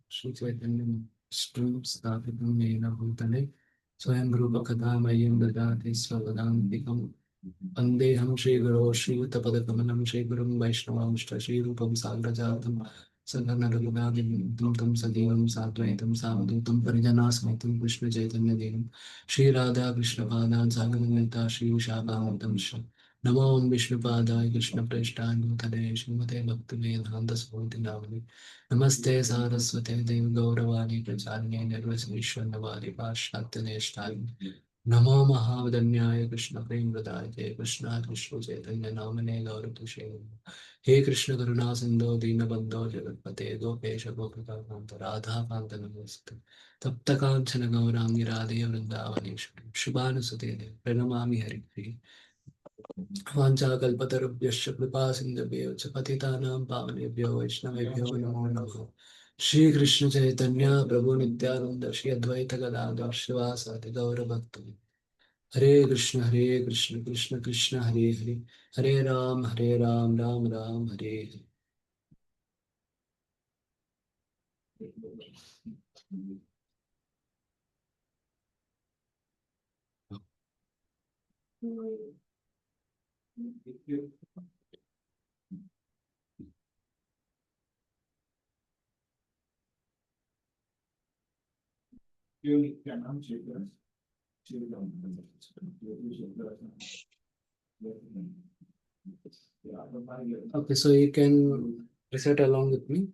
Shri Chaitanya Strum Sthapitam Yena Bhutale Swayam Rupa Kathamayam Dadati Svavadantikam Vandeham Shri Guru Shri Utapadakamam Shri Gurum Vaishnavam Shri Rupam Sagrajatam Sagana Raghunadim Tum Sadivam Sadvaitam Savadutam Parijanasmitam Krishna Chaitanya Devam Shri Radha Krishna Padan Sagananita Shri Vishabhamatam Shri Namo Om Vishnupadaya Krishna Preshtaయ Bhutale Srimate Bhaktivedanta Swati Namani Namaste Saraswate Devi Gauravani Pracharya Nirvasnishwannavadi Pashatyaneshtayi Namo Mahavadanyaya Krishna Prem Pradaya Krishna Krishna Chaitanya Namane Gauratushe He Krishna Karuna Sindho Dina Bandho Jagatpate Gopesha Gopika Kanta Radha Kanta Namaste Tapta Kanchana Gaurangi Radhe Vrindavani Shubhanusute Pranamami Hari वाञ्छाकल्पतरुभ्यश्च कृपासिन्धुभ्यो च पतितानां पावनेभ्यो वैष्णवेभ्यो नमो नमः श्रीकृष्ण चैतन्य प्रभु नित्यानन्द श्री अद्वैत गदाधर श्रीवासादि गौरभक्तु हरे Krishna Krishna Krishna Hare Hare Hare Ram Ram Ram Hare Hare. Okay, so you can recite along with me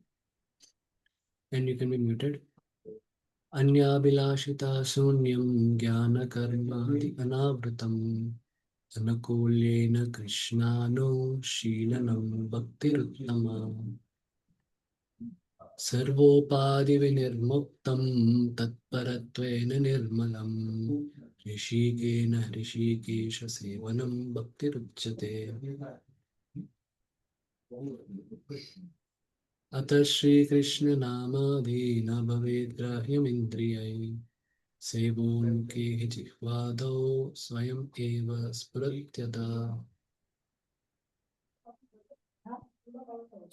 and you can be muted. अन्याभिलाषिता शून्यं ज्ञानकर्मादि अनावृतम् अनुकूल्येन कृष्णानो शीलनं भक्तिरुत्तमा सर्वोपाधिविनिर्मुक्तं तत्परत्वेन निर्मलम् ऋषिकेन ऋषिकेशसेवनं भक्तिरुच्यते अतः श्रीकृष्णनामाधीन भवेद् ग्राह्यमिन्द्रियैः सेवोऽन्के जिह्वादौ स्वयम् एव स्फुरत्यतः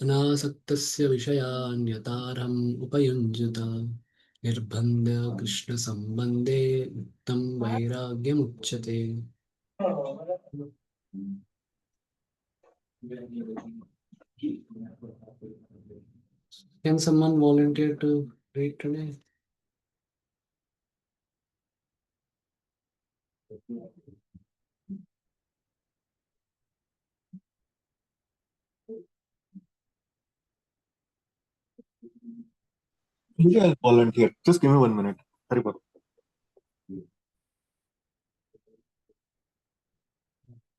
अनासक्तस्य विषयान् यतारम् उपयुञ्जत निर्बन्ध कृष्णसम्बन्धे तं वैराग्यमुच्यते Can someone volunteer to read today? Yeah, I'll volunteer. Just give me 1 minute. Hari Bol.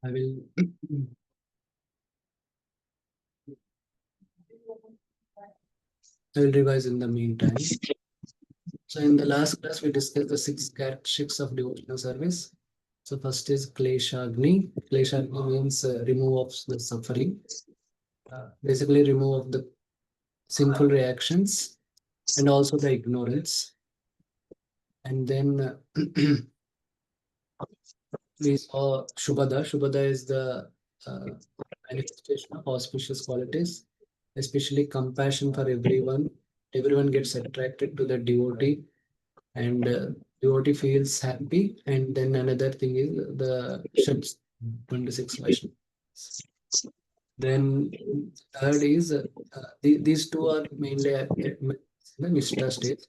I will. I will revise in the meantime. So in the last class, we discussed the six characteristics of devotional service. So first is Kleshagni. Kleshagni means remove of the suffering. Basically remove of the sinful reactions and also the ignorance. And then we saw Shubhada. Shubhada is the manifestation of auspicious qualities, especially compassion for everyone. Everyone gets attracted to the devotee, and devotee feels happy. And then another thing is the Shad 26 Vaishnava. Then third is these two are mainly at the Nishta stage.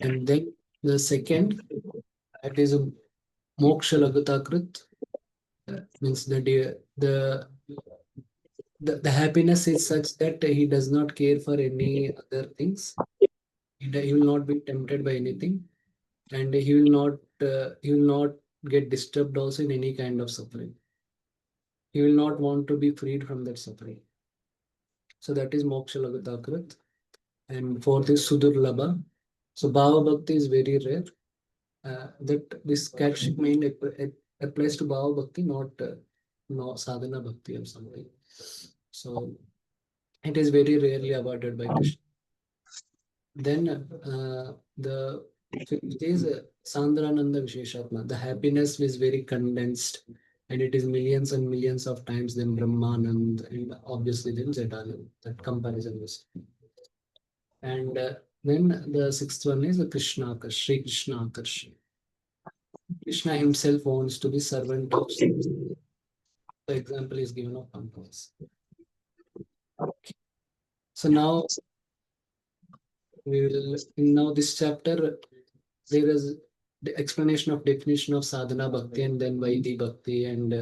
And then the second, that is a Moksha Lagatakrit, means the happiness is such that he does not care for any other things. He will not be tempted by anything, and he will not get disturbed also in any kind of suffering. He will not want to be freed from that suffering. So that is Moksha Lagatakrit. And fourth is Sudurlabha. So Bhava Bhakti is very rare. That this characteristic mainly applies to Bhava Bhakti, not Sadhana Bhakti or something. So it is very rarely awarded by Krishna. Then the fifth is Sandrananda Visheshatma. The happiness is very condensed and it is millions and millions of times than Brahmanand and obviously then Zetanand. That comparison is. And then the sixth one is the Krishna Akarsh, Sri Krishna Akarsh. Krishna himself wants to be servant of. The example is given of Pankaj. So now we will now this chapter there is the explanation of definition of sadhana bhakti and then Vaidhi bhakti and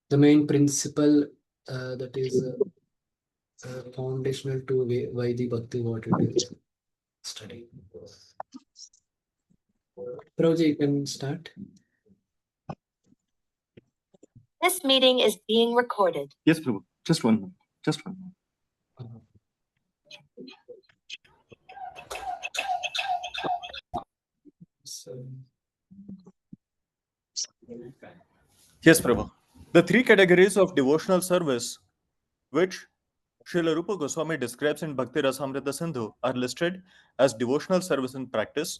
the main principle that is foundational to Vaidhi bhakti what it is study. Prabhuji, you can start. This meeting is being recorded. Yes, Prabhu. Just one minute. Just one minute. So, Yes, Prabhu. The three categories of devotional service, which Srila Rupa Goswami describes in Bhakti Rasamrita Sindhu, are listed as devotional service in practice,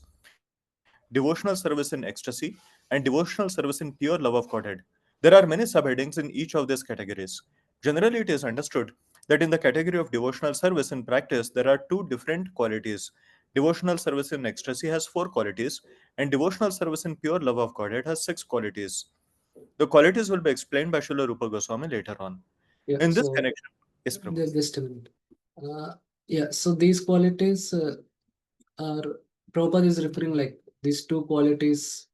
devotional service in ecstasy, and devotional service in pure love of Godhead. There are many subheadings in each of these categories. Generally, it is understood that in the category of devotional service in practice, there are two different qualities. Devotional service in ecstasy has 4 qualities, and devotional service in pure love of Godhead has 6 qualities. The qualities will be explained by Srila Rupa Goswami later on. yeah, In this so connection, yes, Prabhu. just a minute. Yeah, so these qualities are Prabhupada is referring like these two qualities,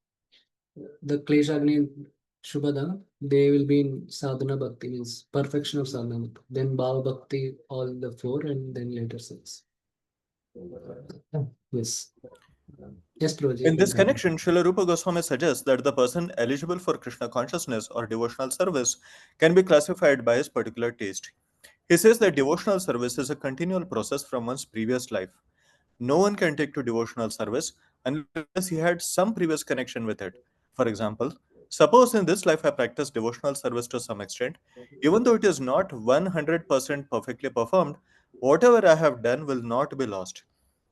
the Kleshagni and Shubhada, they will be in sadhana bhakti, means perfection of sadhana bhakti. Then Bhava bhakti, all the 4, and then later 6. Yes. Yes, Prabhuji. In this connection, Srila Rupa Goswami suggests that the person eligible for Krishna consciousness or devotional service can be classified by his particular taste. He says that devotional service is a continual process from one's previous life. No one can take to devotional service unless he had some previous connection with it. For example, suppose in this life I practice devotional service to some extent, even though it is not 100% perfectly performed, whatever I have done will not be lost.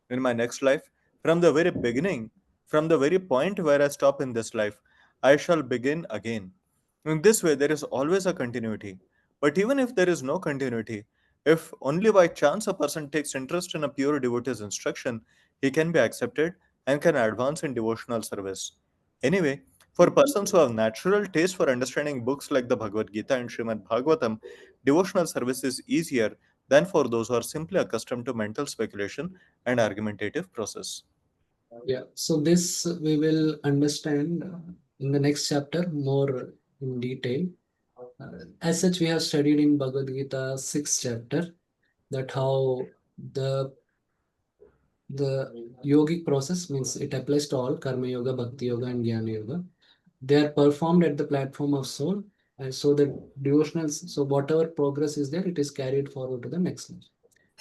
In my next life, from the very beginning, from the very point where I stop in this life, I shall begin again. In this way, there is always a continuity. But even if there is no continuity, if only by chance a person takes interest in a pure devotee's instruction, he can be accepted and can advance in devotional service. Anyway, for persons who have natural taste for understanding books like the Bhagavad Gita and Srimad Bhagavatam, devotional service is easier than for those who are simply accustomed to mental speculation and argumentative process. Yeah, so this we will understand in the next chapter more in detail. As such, we have studied in Bhagavad Gita 6th chapter that how the yogic process means it applies to all karma yoga, bhakti yoga, and jnana yoga. They are performed at the platform of soul, and so the devotionals. So whatever progress is there, it is carried forward to the next level.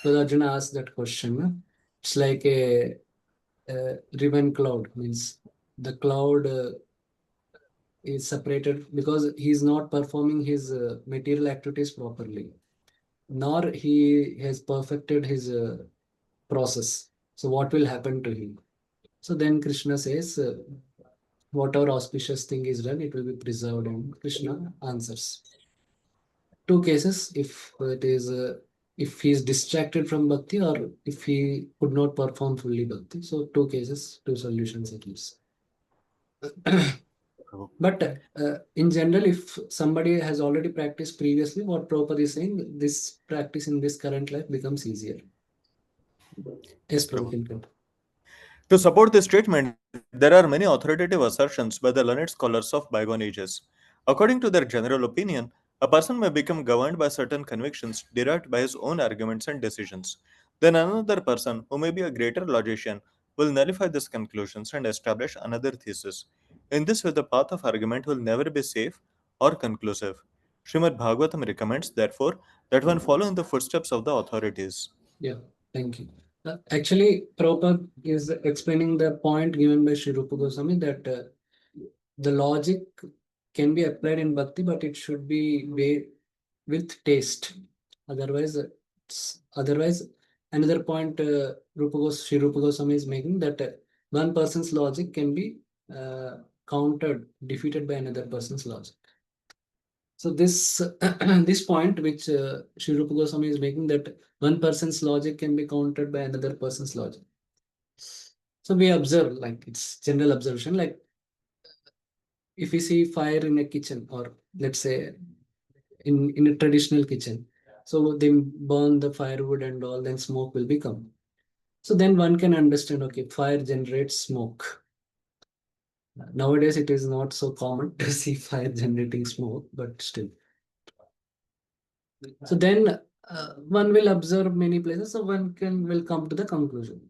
So Arjuna asked that question. It's like a ribbon cloud means the cloud is separated because he is not performing his material activities properly, nor he has perfected his process. So what will happen to him? So then Krishna says, whatever auspicious thing is done, it will be preserved. And Krishna answers. Two cases, if he is distracted from bhakti or if he could not perform fully bhakti. So two cases, two solutions it gives. But in general, if somebody has already practiced previously, what Prabhupada is saying, this practice in this current life becomes easier. Yes, Prabhupada. To support this statement, there are many authoritative assertions by the learned scholars of bygone ages. According to their general opinion, a person may become governed by certain convictions derived by his own arguments and decisions. Then another person, who may be a greater logician, will nullify these conclusions and establish another thesis. In this way, the path of argument will never be safe or conclusive. Srimad Bhagavatam recommends, therefore, that one follow in the footsteps of the authorities. Yeah, thank you. Actually, Prabhupada is explaining the point given by Sri Rupa Goswami that the logic can be applied in bhakti, but it should be with taste. Otherwise, otherwise another point Sri Rupa Goswami is making that one person's logic can be countered, defeated by another person's logic. So this this point which Sri Rupa Goswami is making, that one person's logic can be countered by another person's logic. So we observe, like it's general observation, like if we see fire in a kitchen, or let's say in a traditional kitchen, so they burn the firewood and all, then smoke will become. So then one can understand, okay, fire generates smoke. Nowadays it is not so common to see fire generating smoke, but still. So then one will observe many places, so one will come to the conclusion.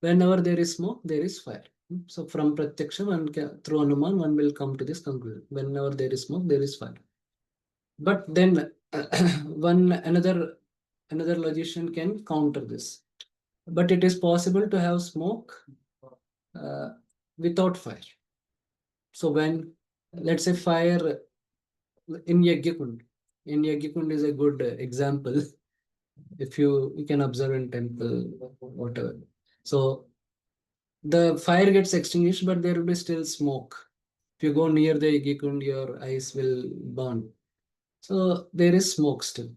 Whenever there is smoke, there is fire. So from Pratyaksha, one can, through Anuman, one will come to this conclusion. Whenever there is smoke, there is fire. But then another logician can counter this. But it is possible to have smoke without fire. So when, let's say, fire in Yajnakund is a good example. If you can observe in temple, whatever. So the fire gets extinguished, but there will be still smoke. If you go near the Yajnakund, your eyes will burn. So there is smoke still.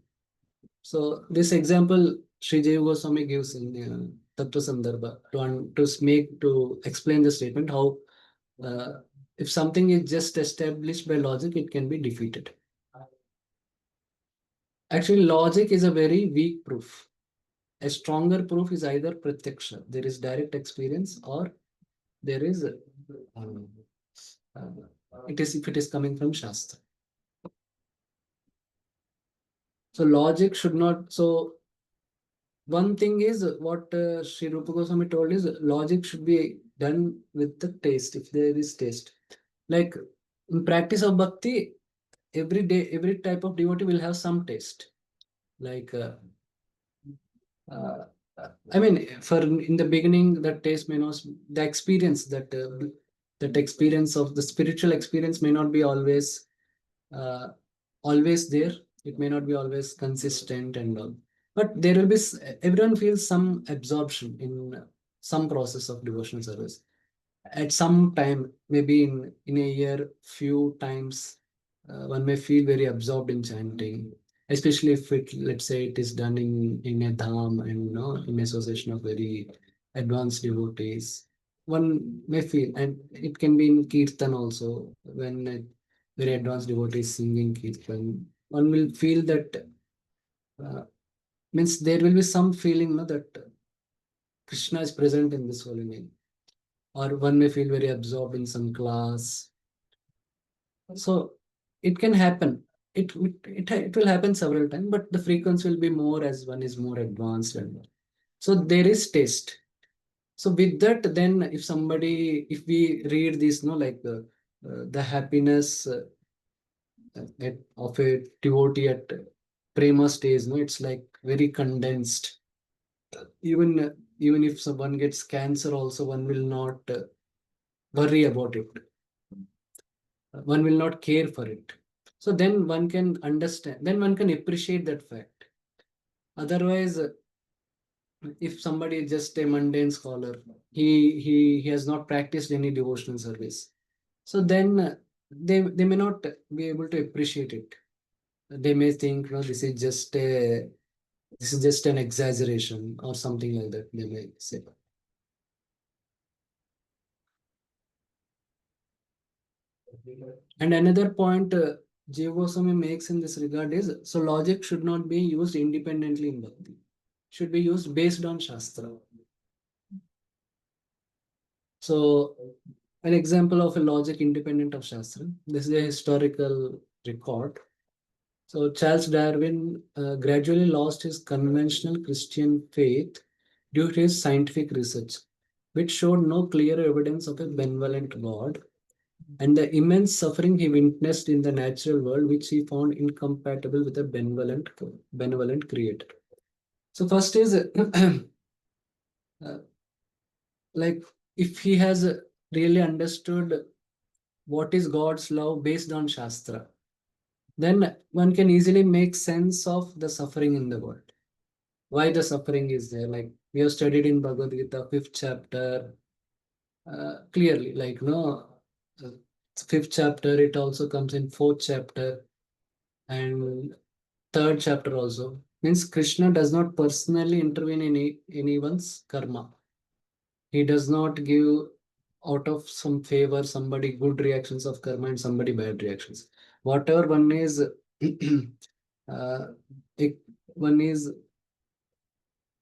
So this example Sri Jiva Goswami gives in Tattva Sandarbha to explain the statement how if something is just established by logic, it can be defeated. Actually, logic is a very weak proof. A stronger proof is either pratyaksha, there is direct experience, or there is it is if it is coming from Shastra. So logic should not. So one thing is what Sri Rupa Goswami told is logic should be done with the taste, if there is taste. Like in practice of bhakti, every day, every type of devotee will have some taste. Like I mean, for in the beginning, that taste may not, the experience that experience of the spiritual experience may not be always always there. It may not be always consistent and all. But there will be, everyone feels some absorption in some process of devotional service. At some time, maybe in a year, few times, one may feel very absorbed in chanting, especially if it, let's say, it is done in a dham and in association of very advanced devotees. One may feel, and it can be in kirtan also, when very advanced devotees singing kirtan, one will feel that means there will be some feeling that Krishna is present in this holy name, or one may feel very absorbed in some class. So it can happen. It will happen several times, but the frequency will be more as one is more advanced, and so there is taste. So with that, then if we read this, like the happiness of a devotee at prema stage, it's like very condensed. Even if someone gets cancer, also one will not worry about it. One will not care for it. So then one can understand, then one can appreciate that fact. Otherwise, if somebody is just a mundane scholar, he has not practiced any devotional service. So then they may not be able to appreciate it. They may think, this is just an exaggeration or something like that, they may say. And another point Jiva Goswami makes in this regard is, so logic should not be used independently in bhakti. Should be used based on Shastra. So an example of a logic independent of Shastra, this is a historical record. So Charles Darwin gradually lost his conventional Christian faith due to his scientific research, which showed no clear evidence of a benevolent God, and the immense suffering he witnessed in the natural world, which he found incompatible with a benevolent creator. So first is like if he has really understood what is God's love based on Shastra, then one can easily make sense of the suffering in the world. Why the suffering is there? Like we have studied in Bhagavad Gita, 5th chapter, clearly, like fifth chapter, it also comes in fourth chapter and third chapter also. Means Krishna does not personally intervene in anyone's karma. He does not give out of some favor somebody good reactions of karma and somebody bad reactions. Whatever one is, uh, one is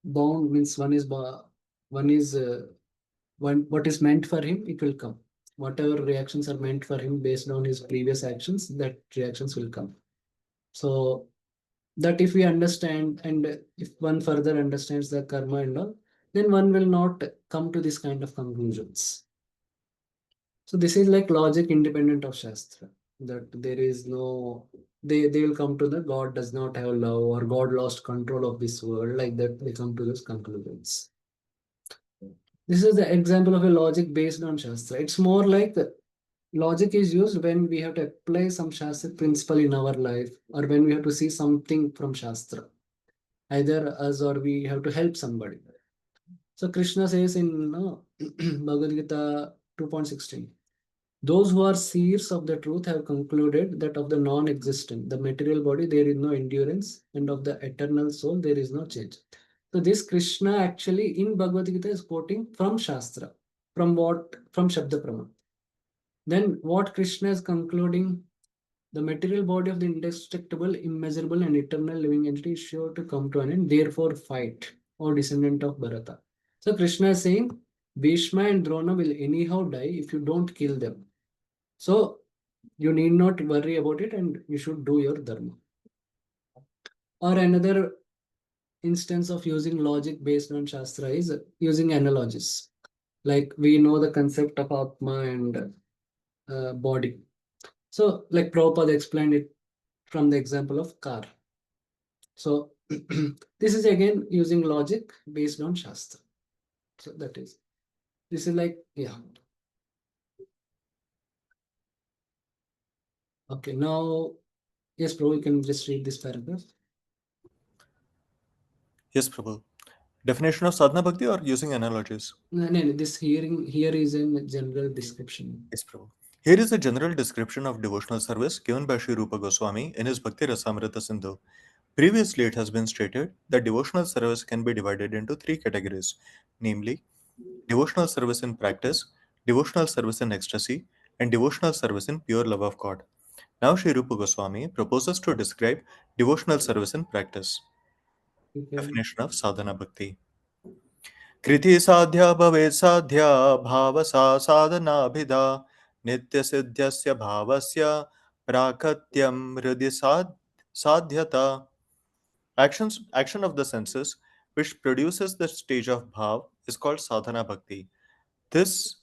bound means one is one what is meant for him, it will come. Whatever reactions are meant for him based on his previous actions, that reactions will come. So that if we understand and if one further understands the karma and all, then one will not come to this kind of conclusions. So this is like logic independent of Shastra. That there is no they will come to the God does not have love or God lost control of this world, like that they come to those conclusions. This is the example of a logic based on Shastra. It's more like logic is used when we have to apply some Shastra principle in our life or when we have to see something from Shastra, either us or we have to help somebody. So Krishna says in Bhagavad Gita 2.16, those who are seers of the truth have concluded that of the non-existent, the material body, there is no endurance, and of the eternal soul, there is no change. So this Krishna actually in Bhagavad Gita is quoting from Shastra. From what? From Shabda Praman. Then what Krishna is concluding, the material body of the indestructible, immeasurable, and eternal living entity is sure to come to an end. Therefore, fight, O descendant of Bharata. So Krishna is saying, Bhishma and Drona will anyhow die if you don't kill them. So you need not worry about it and you should do your dharma. Or another instance of using logic based on Shastra is using analogies. Like we know the concept of Atma and body. So like Prabhupada explained it from the example of car. So this is again using logic based on Shastra. So this is like, yeah. Okay, now, yes, Prabhu, you can just read this paragraph. Yes, Prabhu. Definition of sadhana bhakti or using analogies? No, this here is in general description. Yes, Prabhu. Here is a general description of devotional service given by Sri Rupa Goswami in his Bhakti Rasamrita Sindhu. Previously, it has been stated that devotional service can be divided into three categories, namely devotional service in practice, devotional service in ecstasy, and devotional service in pure love of God. Now, Sri Rupa Goswami proposes to describe devotional service in practice. Definition of sadhana bhakti. कृति साध्या भवेत् साध्या भावसा साधनाभिधा नित्यसिद्ध्यस्य भावस्य प्राकत्यं हृदि साध्यता. Action of the senses which produces the stage of bhav is called sadhana bhakti. This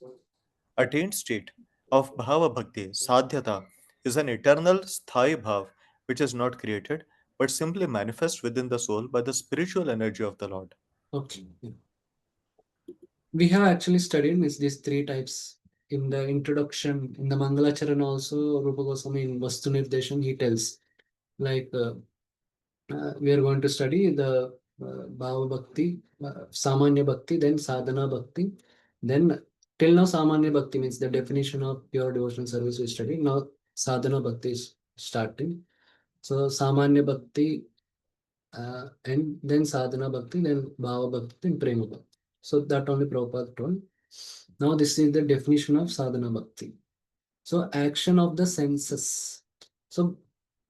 attained state of bhava bhakti, sadhyata, is an eternal sthai bhav which is not created but simply manifests within the soul by the spiritual energy of the Lord. Okay. Yeah. We have actually studied these three types in the introduction, in the Mangalacharan also, Rupa Goswami in Vastu Nirdeshan, he tells, like, we are going to study the Bhava Bhakti, Samanya Bhakti, then Sadhana Bhakti. Then, till now, Samanya Bhakti means the definition of pure devotional service we study. Now, Sadhana Bhakti is starting. So, Samanya Bhakti, and then Sadhana Bhakti, then Bhava Bhakti, then Prema Bhakti. So, that only Prabhupada told. Now, this is the definition of Sadhana Bhakti. So, action of the senses. So,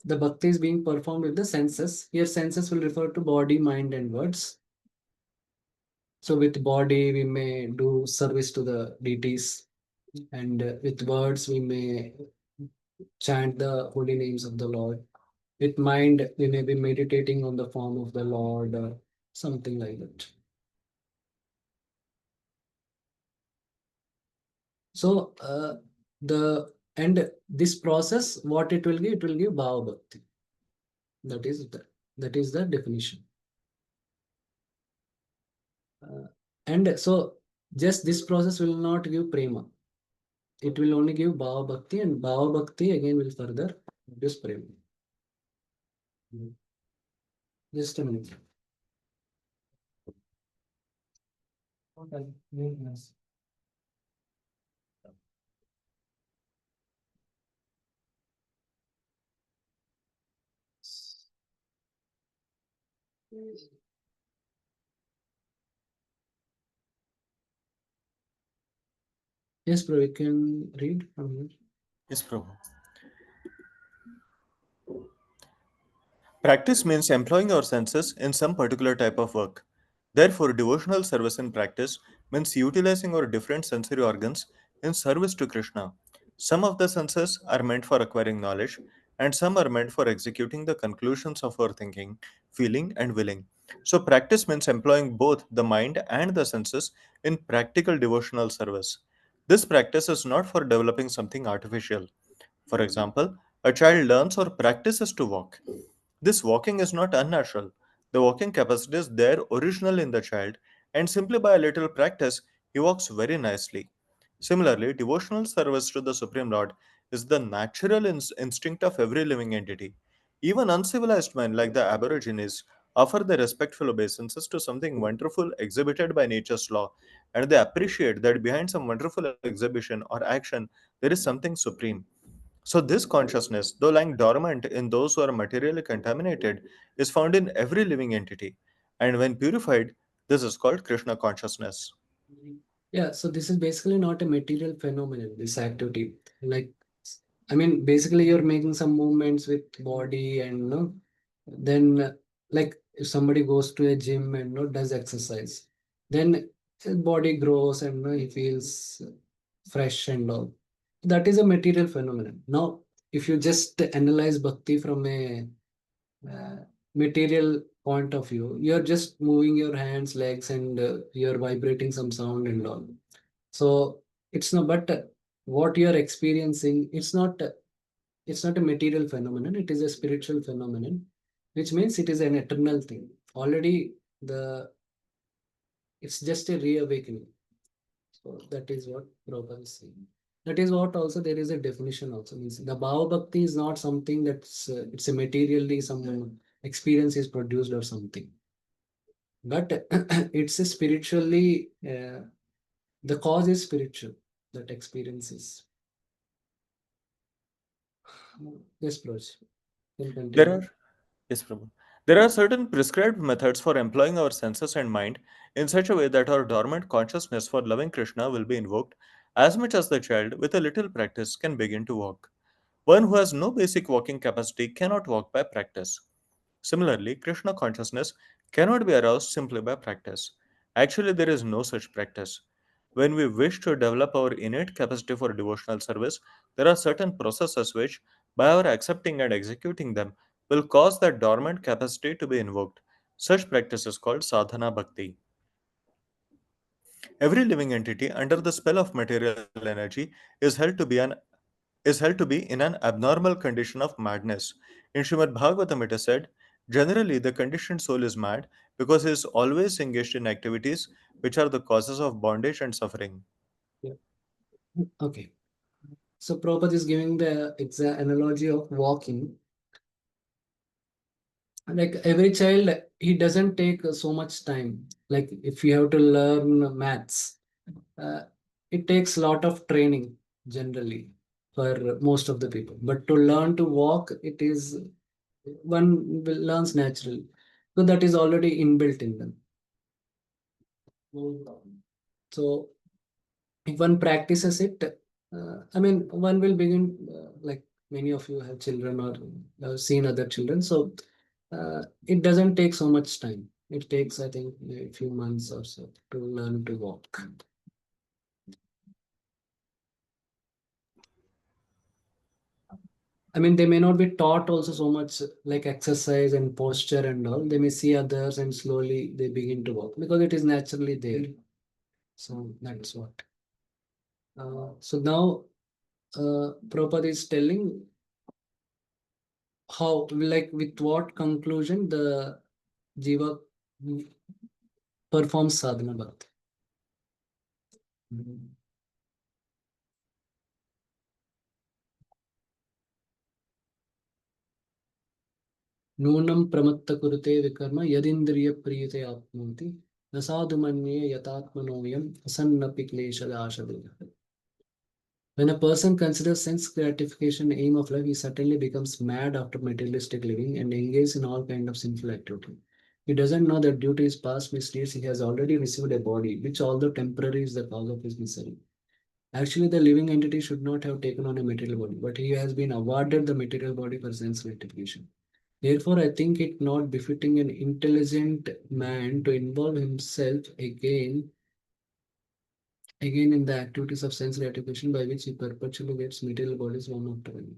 the bhakti is being performed with the senses. Here, senses will refer to body, mind, and words. So, with body, we may do service to the deities, and with words, we may chant the holy names of the Lord. With mind, we may be meditating on the form of the Lord, something like that. So, this process, what it will give bhava bhakti. That is the definition. And so just this process will not give prema. It will only give bhava bhakti, and bhava bhakti again will further produce prema. Just a minute. Okay. Yes. Yes, bro, you can read from here. Yes, Prabhu. Practice means employing our senses in some particular type of work. Therefore, devotional service in practice means utilizing our different sensory organs in service to Krishna. Some of the senses are meant for acquiring knowledge, and some are meant for executing the conclusions of our thinking, feeling, and willing. So, practice means employing both the mind and the senses in practical devotional service. This practice is not for developing something artificial. For example, a child learns or practices to walk. This walking is not unnatural. The walking capacity is there original in the child, and simply by a little practice, he walks very nicely. Similarly, devotional service to the Supreme Lord is the natural instinct of every living entity. Even uncivilized men like the Aborigines offer their respectful obeisances to something wonderful exhibited by nature's law, and they appreciate that behind some wonderful exhibition or action, there is something supreme. So, this consciousness, though lying dormant in those who are materially contaminated, is found in every living entity. And when purified, this is called Krishna consciousness. Yeah, so this is basically not a material phenomenon, this activity. Like, I mean, basically you're making some movements with body and no, then like if somebody goes to a gym and no does exercise, then his body grows and no, he feels fresh and all. That is a material phenomenon. Now, if you just analyze bhakti from a uh, material point of view, you're just moving your hands, legs, and you're vibrating some sound and all. So it's not, but what you're experiencing, it's not a material phenomenon. It is a spiritual phenomenon, which means it is an eternal thing. Already, the it's just a reawakening. So that is what Prabhupada is saying. That is what also there is a definition also means the Bhava Bhakti is not something that's it's a materially some experience is produced or something, but it's a spiritually the cause is spiritual. That experience is. Yes, Proj. Can There continue. are, yes, Prabhu. There are certain prescribed methods for employing our senses and mind in such a way that our dormant consciousness for loving Krishna will be invoked as much as the child, with a little practice, can begin to walk. One who has no basic walking capacity cannot walk by practice. Similarly, Krishna consciousness cannot be aroused simply by practice. Actually, there is no such practice. When we wish to develop our innate capacity for devotional service, there are certain processes which, by our accepting and executing them, will cause that dormant capacity to be invoked. Such practice is called sadhana bhakti. Every living entity under the spell of material energy is held to be an is held to be in an abnormal condition of madness. In Srimad Bhagavatam, it is said, generally the conditioned soul is mad because he is always engaged in activities which are the causes of bondage and suffering. Yeah. Okay. So Prabhupada is giving the analogy of walking. Like every child, he doesn't take so much time. Like if you have to learn maths, uh, it takes a lot of training generally for most of the people. But to learn to walk, it is one learns naturally. So that is already inbuilt in them. So if one practices it, I mean, one will begin like many of you have children or seen other children. So it doesn't take so much time. It takes, I think, a few months or so to learn to walk. I mean, they may not be taught also so much like exercise and posture and all. They may see others and slowly they begin to walk because it is naturally there. So that's what. So now Prabhupada is telling how, like, with what conclusion the Jiva performs sadhana bhakti. नूनं प्रमत्त कुरुते विकर्म यदिन्द्रिय प्रियते आप्नोति न साधु मन्ये यतात्मनोऽयम् असन्नपि क्लेशदाशदेह. When a person considers sense gratification aim of life, he certainly becomes mad after materialistic living and engages in all kind of sinful activity. He doesn't know that due to his past misdeeds, he has already received a body, which although temporary is the cause of his misery. Actually, the living entity should not have taken on a material body, but he has been awarded the material body for sense gratification. Therefore, I think it not befitting an intelligent man to involve himself again in the activities of sense gratification by which he perpetually gets material bodies one after another.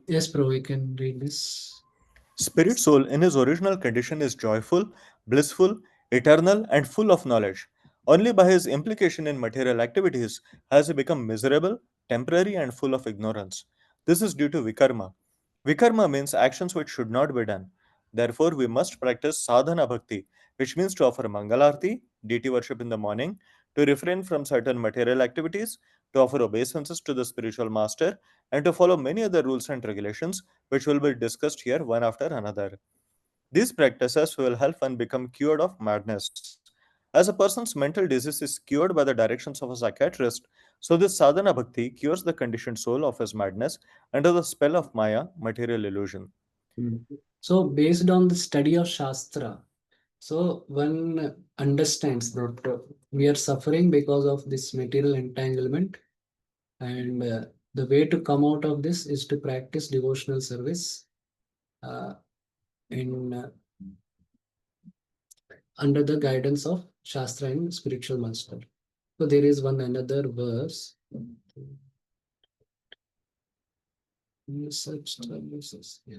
Yes, bro, we can read this. Spirit soul in his original condition is joyful, blissful, eternal, and full of knowledge. Only by his implication in material activities has he become miserable, temporary, and full of ignorance. This is due to vikarma. Vikarma means actions which should not be done. Therefore, we must practice sadhana bhakti, which means to offer mangalarti, deity worship in the morning, to refrain from certain material activities, to offer obeisances to the spiritual master, and to follow many other rules and regulations which will be discussed here one after another. These practices will help one become cured of madness. As a person's mental disease is cured by the directions of a psychiatrist, so this sadhana bhakti cures the conditioned soul of his madness under the spell of Maya, material illusion. So, based on the study of Shastra, so one understands that we are suffering because of this material entanglement, and the way to come out of this is to practice devotional service uh, in under the guidance of Shastra and spiritual master. So there is one another verse. Such services. Yeah.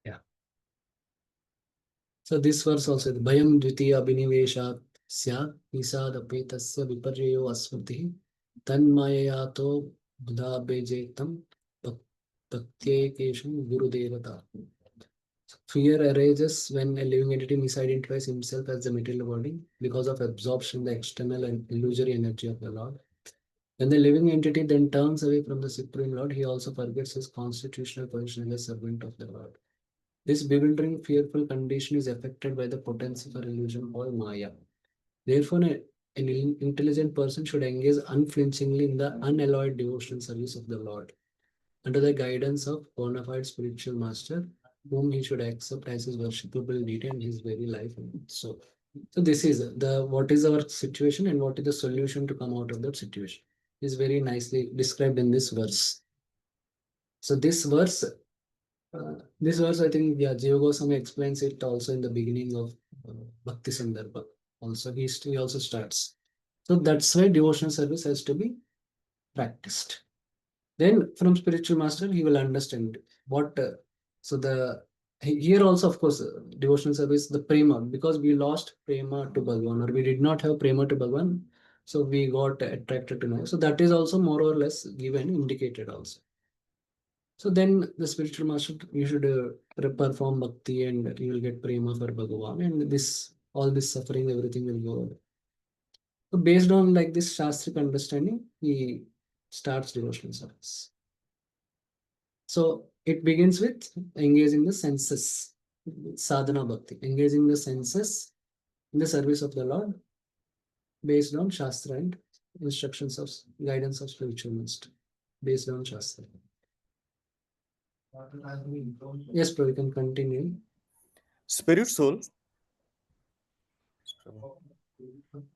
Yeah. So this verse also, Bhayam Dvitiya Binivesha Sya Nisadapetasya Viparyo Asmriti Tanmayato Buddha Bejetam Bhaktyekesham Guru Devata. Fear arises when a living entity misidentifies himself as the material body because of absorption in the external and illusory energy of the Lord. When the living entity then turns away from the Supreme Lord, he also forgets his constitutional position as a servant of the Lord. This bewildering, fearful condition is affected by the potency for illusion called Maya. Therefore, an intelligent person should engage unflinchingly in the unalloyed devotional service of the Lord, under the guidance of bona fide spiritual master, whom he should accept as his worshipable deity and his very life and soul. So this is the what is our situation and what is the solution to come out of that situation is very nicely described in this verse. So this verse, I think, yeah, Jiva Goswami explains it also in the beginning of Bhakti Sandarbha. Also, he also starts. So that's why devotional service has to be practiced. Then from spiritual master, he will understand what. So the here also, of course, devotional service, the prema, because we lost prema to Bhagwan, or we did not have prema to Bhagwan, so we got attracted to Maya. So that is also more or less given, indicated also. So then the spiritual master, you should perform bhakti and you will get prema for Bhagavan, and this all this suffering, everything will go away. So based on like this Shastric understanding, he starts devotional service. So it begins with engaging the senses, sadhana bhakti, engaging the senses in the service of the Lord based on Shastra and instructions of guidance of spiritual master, based on Shastra. Yes, bro, you can continue. Spirit soul.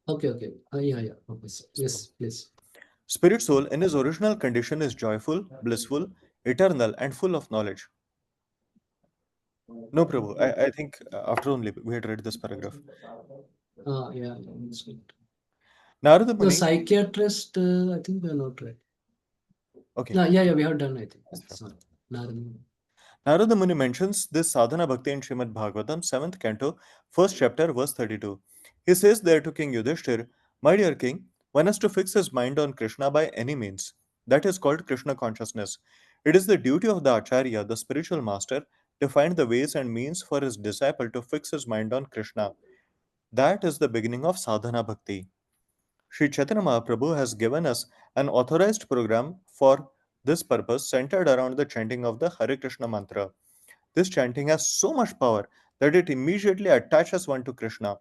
Okay. Yeah. Okay. Yes, please. Spirit soul in his original condition is joyful, blissful, eternal, and full of knowledge. No, Prabhu. I think after only we had read this paragraph. Yeah, understood. Narada The Muni. psychiatrist, I think we are not right. Okay. Yeah, we have done, I think. Yes, Prabhu. Sorry. Narada. Narada Muni mentions this sadhana bhakti in Srimad Bhagavatam, 7th canto, 1st chapter, verse 32. He says there to King Yudhishthir, "My dear king, one has to fix his mind on Krishna by any means. That is called Krishna consciousness. It is the duty of the Acharya, the spiritual master, to find the ways and means for his disciple to fix his mind on Krishna. That is the beginning of sadhana bhakti." Sri Chaitanya Mahaprabhu has given us an authorized program for this purpose centered around the chanting of the Hare Krishna mantra. This chanting has so much power that it immediately attaches one to Krishna.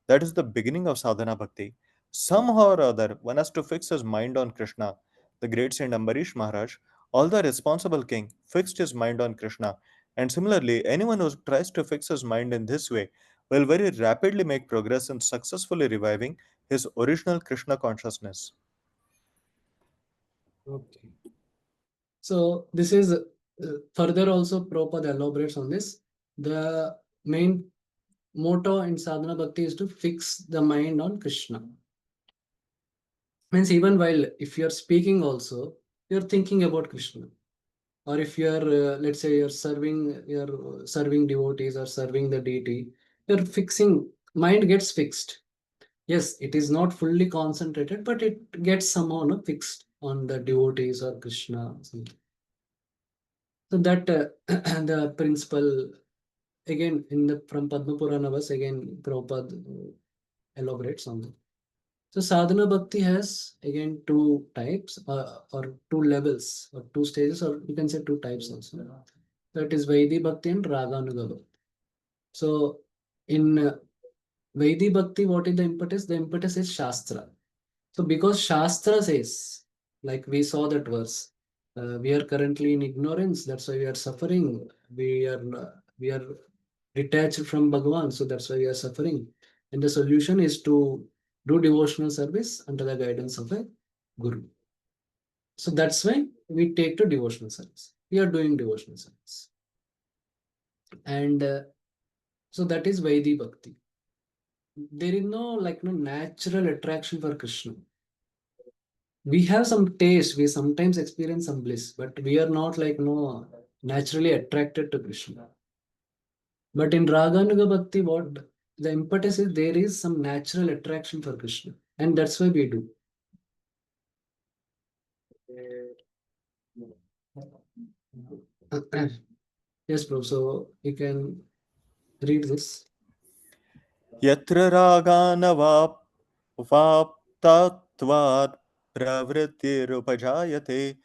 That is the beginning of sadhana bhakti. Somehow or other, one has to fix his mind on Krishna. The great Saint Ambarish Maharaj, although a responsible king, fixed his mind on Krishna. And similarly, anyone who tries to fix his mind in this way will very rapidly make progress in successfully reviving his original Krishna consciousness. Okay. So this is further also Prabhupada elaborates on this. The main motto in sadhana bhakti is to fix the mind on Krishna. Means even while if you are speaking also, you are thinking about Krishna. Or if you are, let's say, you're serving devotees or serving the deity, you're fixing. Mind gets fixed. Yes, it is not fully concentrated, but it gets somehow fixed on the devotees or Krishna. Something. So that the principle again in the from Padma Purana verse again Prabhupada elaborates on that. So sadhana bhakti has again two types or two levels or two stages or you can say two types also. That is Vaidhi bhakti and Raganuga bhakti. So in Vaidhi bhakti, what is the impetus? The impetus is Shastra. So because Shastra says, like we saw that verse, we are currently in ignorance. That's why we are suffering. We are detached from Bhagavan. So that's why we are suffering. And the solution is to do devotional service under the guidance of a guru. So that's why we take to devotional service. We are doing devotional service. And so that is Vaidhi Bhakti. There is no natural attraction for Krishna. We have some taste, we sometimes experience some bliss, but we are not naturally attracted to Krishna. But in Raganuga Bhakti, what the impetus is, there is some natural attraction for Krishna, and that's why we do. Yes, bro. So you can read this. Yatra raganavaptatvat pravrittirupajayate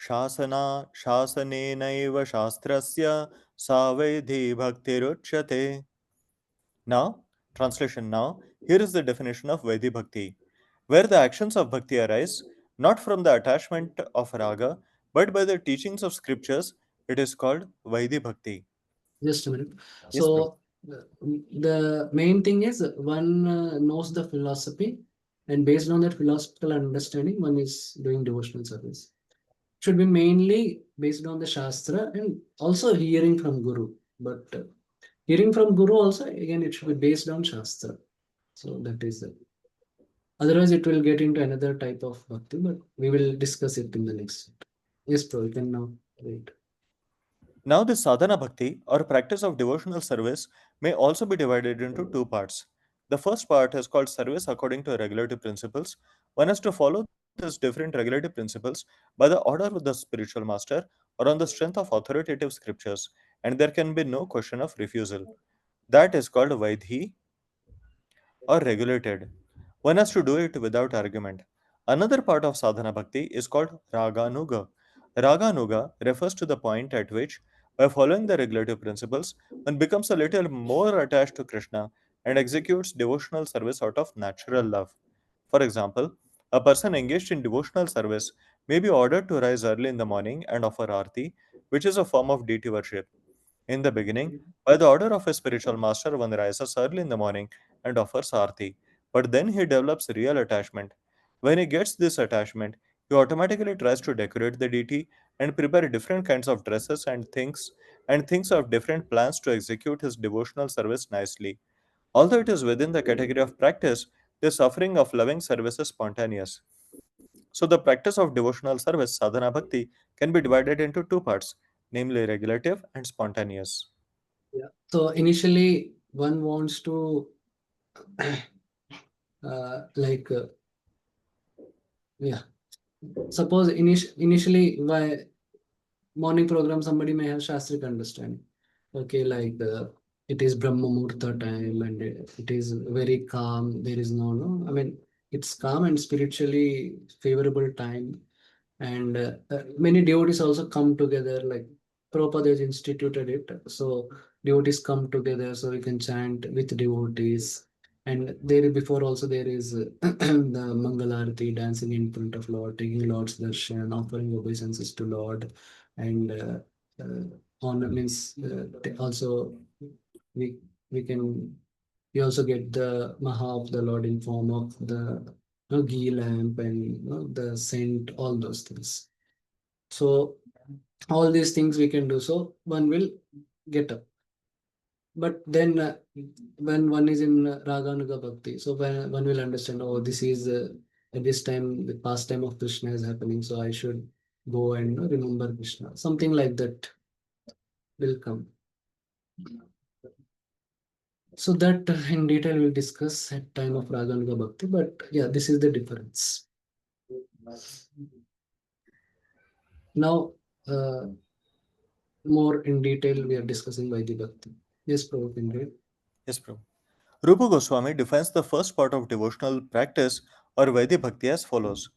shasana shasanenaiva shastrasya savaidhi bhaktiruchyate. Now, translation now, here is the definition of Vaidhi Bhakti, where the actions of Bhakti arise not from the attachment of raga, but by the teachings of scriptures, it is called Vaidhi Bhakti. Just a minute. Yes, bro. So the main thing is one knows the philosophy, and based on that philosophical understanding, one is doing devotional service. Should be mainly based on the Shastra and also hearing from Guru. But hearing from Guru also, again, it should be based on Shastra. So that is it. Otherwise, it will get into another type of bhakti, but we will discuss it in the next. Yes, bro, you can now wait. Now, this sadhana bhakti or practice of devotional service may also be divided into two parts. The first part is called service according to regulative principles. One has to follow these different regulative principles by the order of the spiritual master or on the strength of authoritative scriptures, and there can be no question of refusal. That is called vaidhi or regulated. One has to do it without argument. Another part of sadhana bhakti is called raganuga. Raganuga refers to the point at which, by following the regulative principles, one becomes a little more attached to Krishna and executes devotional service out of natural love. For example, a person engaged in devotional service may be ordered to rise early in the morning and offer arti, which is a form of deity worship. In the beginning, by the order of a spiritual master, one rises early in the morning and offers arti, but then he develops real attachment. When he gets this attachment, he automatically tries to decorate the deity and prepare different kinds of dresses and thinks of different plans to execute his devotional service nicely. Although it is within the category of practice, the suffering of loving service is spontaneous. So the practice of devotional service, sadhana bhakti, can be divided into two parts, namely regulative and spontaneous. Yeah. So initially, one wants to like yeah. Suppose initially by morning program, somebody may have Shastri understanding. Okay, like it is Brahma Murta time and it is very calm. There is no. I mean, it's calm and spiritually favorable time. And many devotees also come together. Like Prabhupada has instituted it. So devotees come together so we can chant with devotees. And there before also there is the Mangalarati, dancing in front of Lord, taking Lord's darshan, offering obeisances to Lord, and on means also we we can we also get the Maha of the Lord in form of the ghee lamp and the scent, all those things. So all these things we can do. So one will get up. But then when one is in Raganuga Bhakti, so when one will understand, oh, this is at this time the pastime of Krishna is happening, so I should go and remember Krishna. Something like that will come. So that in detail we'll discuss at time of Raganuga Bhakti. But yeah, this is the difference. Now, more in detail, we are discussing Vaidhi Bhakti. Yes, Prabhu, can read. Yes, Prabhu. Rupa Goswami defines the first part of devotional practice or Vaidhi Bhakti as follows.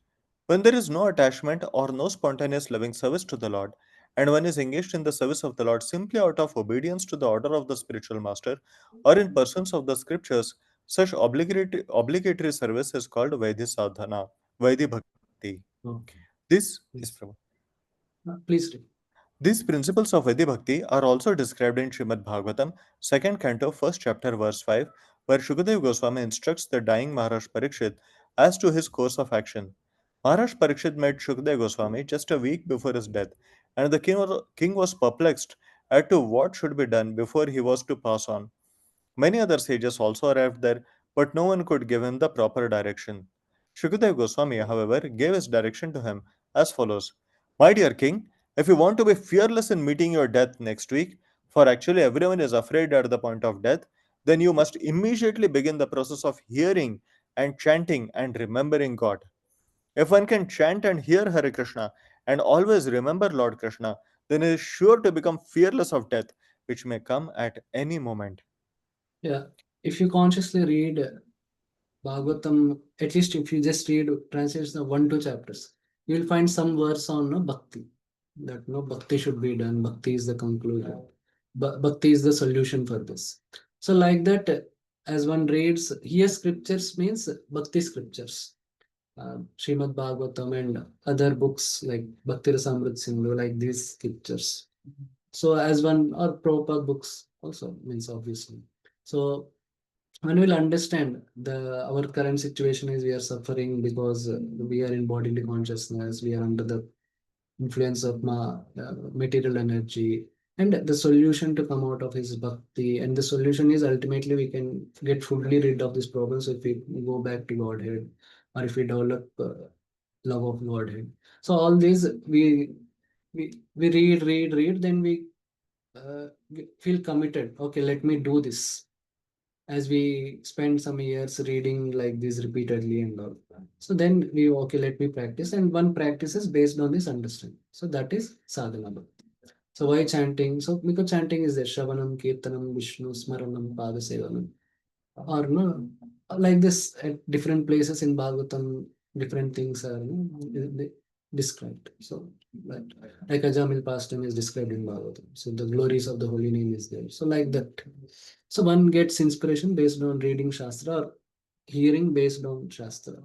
When there is no attachment or no spontaneous loving service to the Lord, and one is engaged in the service of the Lord simply out of obedience to the order of the spiritual master or in pursuance of the scriptures, such obligatory service is called Vaidhi Sadhana, Vaidhi Bhakti. Okay. This is Yes. Prabhu. Please read. These principles of Vedi Bhakti are also described in Srimad Bhagavatam, 2nd canto, 1st chapter, verse 5, where Shukadeva Goswami instructs the dying Maharaj Parikshit as to his course of action. Maharaj Parikshit met Shukadeva Goswami just a week before his death, and the king was perplexed as to what should be done before he was to pass on. Many other sages also arrived there, but no one could give him the proper direction. Shukadeva Goswami, however, gave his direction to him as follows. My dear king, if you want to be fearless in meeting your death next week, for actually everyone is afraid at the point of death, then you must immediately begin the process of hearing and chanting and remembering God. If one can chant and hear Hare Krishna and always remember Lord Krishna, then he is sure to become fearless of death, which may come at any moment. Yeah. If you consciously read Bhagavatam, at least if you just read translates the 1 2 chapters, you will find some verse on bhakti. That no bhakti should be done. Bhakti is the conclusion. Bhakti is the solution for this. So like that, as one reads here, scriptures means bhakti scriptures. Srimad Bhagavatam and other books like Bhakti Rasamrit Sindhu, like these scriptures. So as one or Prabhupada books also means obviously. So one will understand the our current situation is we are suffering because we are in bodily consciousness, we are under the influence of material energy, and the solution to come out of his bhakti, and the solution is ultimately we can get fully rid of these problems if we go back to Godhead, or if we develop love of Godhead. So all these we read, then we feel committed. Okay, let me do this. As we spend some years reading like this repeatedly and all. So then we okay, let me practice, and one practice is based on this understanding. So that is sadhana bhakti. So why chanting? So because chanting is there, Shravanam, Kirtanam, Vishnu, Smaranam, Padasevanam, or no, like this at different places in Bhagavatam, different things are described. So like Ajamil pastime is described in Bhagavatam. So the glories of the holy name is there. So like that. So one gets inspiration based on reading Shastra or hearing based on Shastra.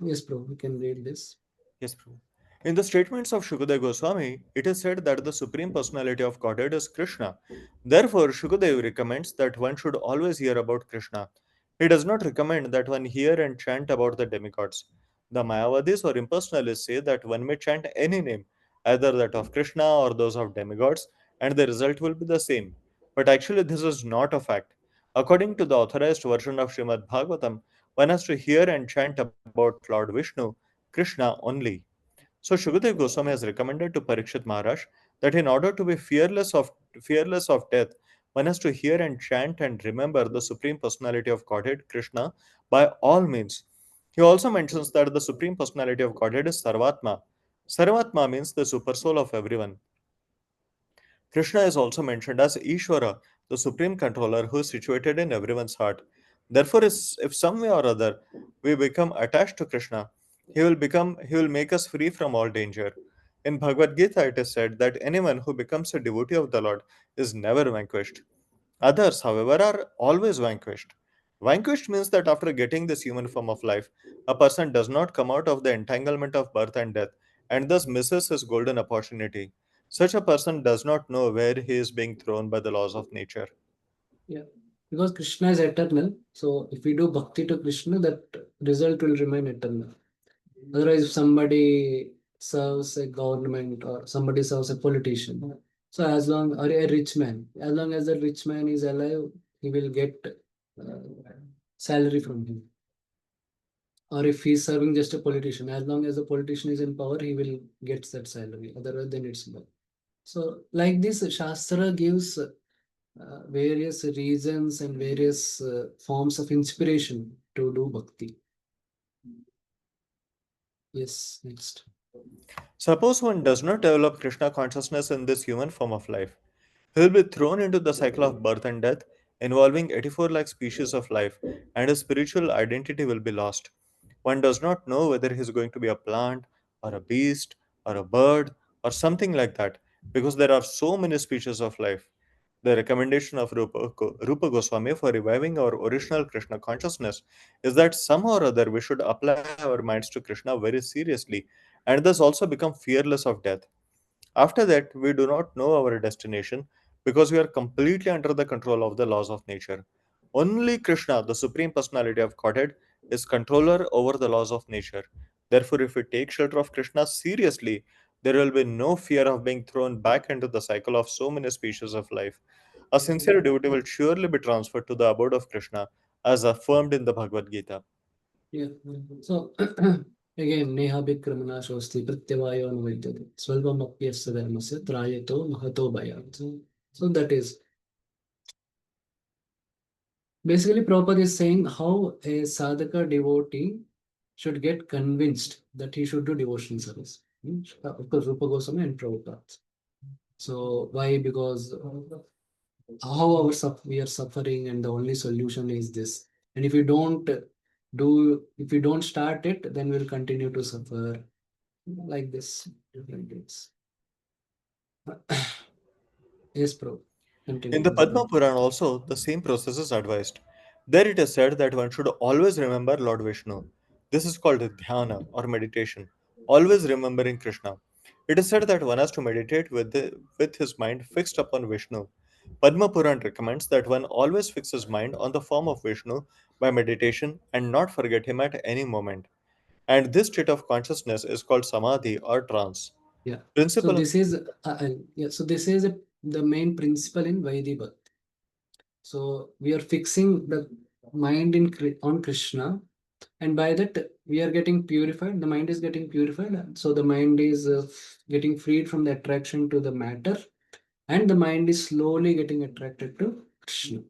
Yes, bro, we can read this. Yes, Prabhu. In the statements of Shukadeva Goswami, it is said that the Supreme Personality of Godhead is Krishna. Therefore, Shukadeva recommends that one should always hear about Krishna. He does not recommend that one hear and chant about the demigods. The Mayavadis or impersonalists say that one may chant any name, either that of Krishna or those of demigods, and the result will be the same. But actually, this is not a fact. According to the authorized version of Srimad Bhagavatam, one has to hear and chant about Lord Vishnu, Krishna only. So Shukadev Goswami has recommended to Parikshit Maharaj that in order to be fearless of death, one has to hear and chant and remember the Supreme Personality of Godhead, Krishna, by all means. He also mentions that the Supreme Personality of Godhead is Sarvatma. Sarvatma means the supersoul of everyone. Krishna is also mentioned as Ishvara, the supreme controller who is situated in everyone's heart. Therefore, if some way or other we become attached to Krishna, he will make us free from all danger. In Bhagavad Gita, it is said that anyone who becomes a devotee of the Lord is never vanquished. Others, however, are always vanquished. Vanquished means that after getting this human form of life, a person does not come out of the entanglement of birth and death and thus misses his golden opportunity. Such a person does not know where he is being thrown by the laws of nature. Yeah, because Krishna is eternal. So if we do bhakti to Krishna, that result will remain eternal. Otherwise, if somebody serves a government or somebody serves a politician, so as long or a rich man, as long as the rich man is alive, he will get salary from him. Or if he's serving just a politician, as long as the politician is in power, he will get that salary. Otherwise, then it's bad. So, like this, Shastra gives various reasons and various forms of inspiration to do bhakti. Yes, next. Suppose one does not develop Krishna consciousness in this human form of life. He will be thrown into the cycle of birth and death, involving 84 lakh species of life, and his spiritual identity will be lost. One does not know whether he is going to be a plant, or a beast, or a bird, or something like that, because there are so many species of life. The recommendation of Rupa Goswami for reviving our original Krishna consciousness is that somehow or other we should apply our minds to Krishna very seriously and thus also become fearless of death. After that, we do not know our destination because we are completely under the control of the laws of nature. Only Krishna, the Supreme Personality of Godhead, is controller over the laws of nature. Therefore, if we take shelter of Krishna seriously, there will be no fear of being thrown back into the cycle of so many species of life. A sincere devotee will surely be transferred to the abode of Krishna, as affirmed in the Bhagavad Gita. Yeah. So again, Neha Bikramana Shastri Pratyavayo Nuvidyate Svalvamapyasya Dharmasya Trayato Mahato Bhayat. So that is basically Prabhupada is saying how a sadhaka devotee should get convinced that he should do devotional service. Of course, Rupa Goswami and Prabhupada. So why? Because how we are suffering, and the only solution is this. And if we don't start it, then we'll continue to suffer like this. Different things. Yes, bro. In the Continue. Padma Purana also, the same process is advised. There it is said that one should always remember Lord Vishnu. This is called dhyana or meditation, always remembering Krishna. It is said that one has to meditate with his mind fixed upon Vishnu. Padma Puran recommends that one always fix his mind on the form of Vishnu by meditation and not forget him at any moment. And this state of consciousness is called samadhi or trance. Yeah. So Principle this is yeah. So this is the main principle in Vaidhi Bhakti. So we are fixing the mind on Krishna, and by that we are getting purified. The mind is getting purified. So the mind is getting freed from the attraction to the matter, and the mind is slowly getting attracted to Krishna.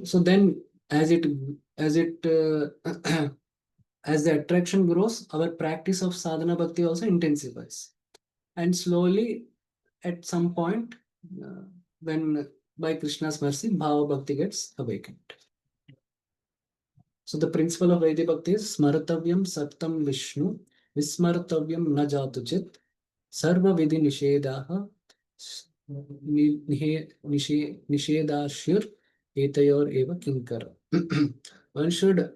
So then, as as the attraction grows, our practice of sadhana bhakti also intensifies, and slowly, at some point, uh, when by Krishna's mercy, bhava bhakti gets awakened. So the principle of Vaidhi Bhakti is Smartavyam Sattam Vishnu Vismartavyam Na Jatuchit Sarva Vidhi Nishedaha Nishedashur Etayor Eva Kinkara. One should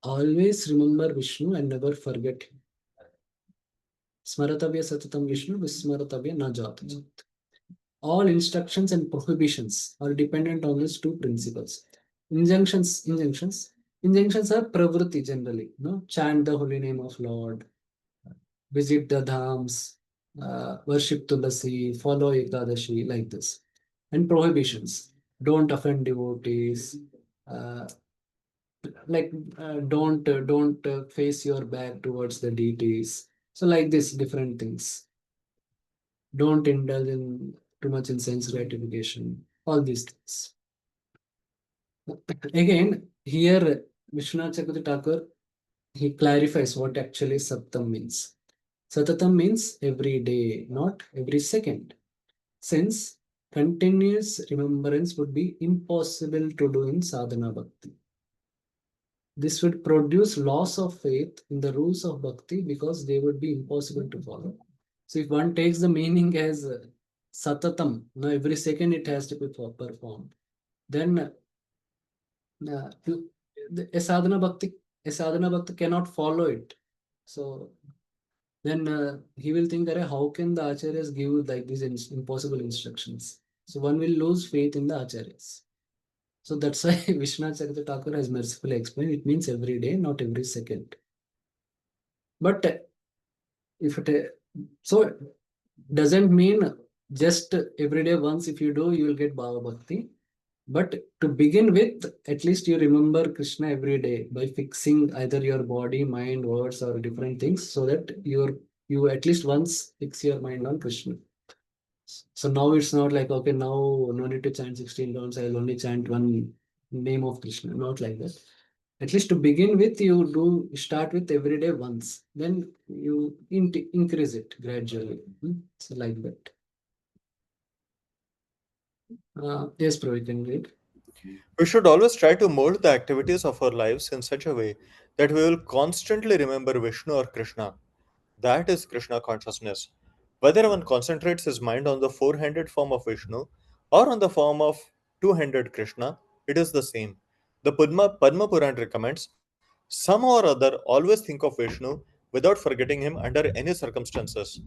always remember Vishnu and never forget him. Smaratavya Satatam Vishnu Vismaratavya Na Jatuchit. All instructions and prohibitions are dependent on these two principles. Injunctions Injunctions are pravritti generally, chant the holy name of Lord, visit the dhams, worship Tulasi, follow Ekadashi, like this. And prohibitions: don't offend devotees, uh, don't face your back towards the deities. So like this, different things. Don't indulge in too much in sense gratification. All these things. Again, here Vishwanath Chakravarti Thakur, he clarifies what actually Saptam means. Satatam means every day, not every second. Since continuous remembrance would be impossible to do in sadhana bhakti. This would produce loss of faith in the rules of bhakti because they would be impossible to follow. So if one takes the meaning as satatam, every second it has to be performed, then a sadhana bhakti cannot follow it. So then he will think that how can the acharyas give like these impossible instructions? So one will lose faith in the acharyas. So that's why Vishwanath Chakravarti Thakur has mercifully explained it means every day, not every second. But if it so doesn't mean just every day once if you do, you will get Bhava Bhakti. But to begin with, at least you remember Krishna every day by fixing either your body, mind, words, or different things, so that you at least once fix your mind on Krishna. So now it's not like, okay, now no need to chant 16 rounds, I'll only chant one name of Krishna. Not like that. At least to begin with, you do start with every day once, then you increase it gradually. So like that. Yes, Prabhu, you can read. We should always try to mold the activities of our lives in such a way that we will constantly remember Vishnu or Krishna. That is Krishna consciousness. Whether one concentrates his mind on the four-handed form of Vishnu or on the form of two-handed Krishna, it is the same. The Padma Puran recommends some or other always think of Vishnu without forgetting him under any circumstances.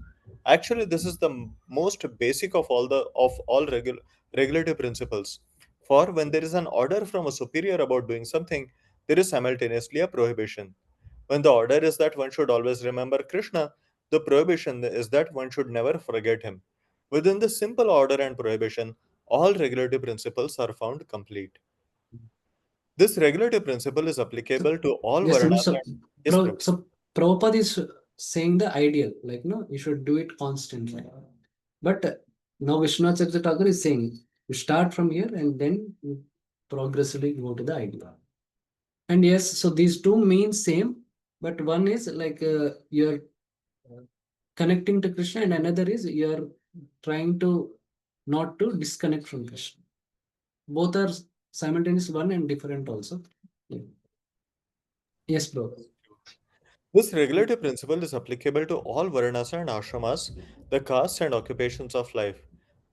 Actually, this is the most basic of all regulative principles. For when there is an order from a superior about doing something, there is simultaneously a prohibition. When the order is that one should always remember Krishna, the prohibition is that one should never forget him. Within this simple order and prohibition, all regulative principles are found complete. This regulative principle is So, applicable to all yes, Varnas so, and yes, Prabhu. so Prabhupada is saying the ideal, like, you should do it constantly. But now Vishwanath Chakravarti Thakur is saying, you start from here and then you progressively go to the ideal. And yes, so these two mean same, but one is like you're connecting to Krishna, and another is you're trying to not to disconnect from Krishna. Both are simultaneous one and different also. Yeah. Yes, bro. This regulative principle is applicable to all Varnas and Ashramas, the castes and occupations of life.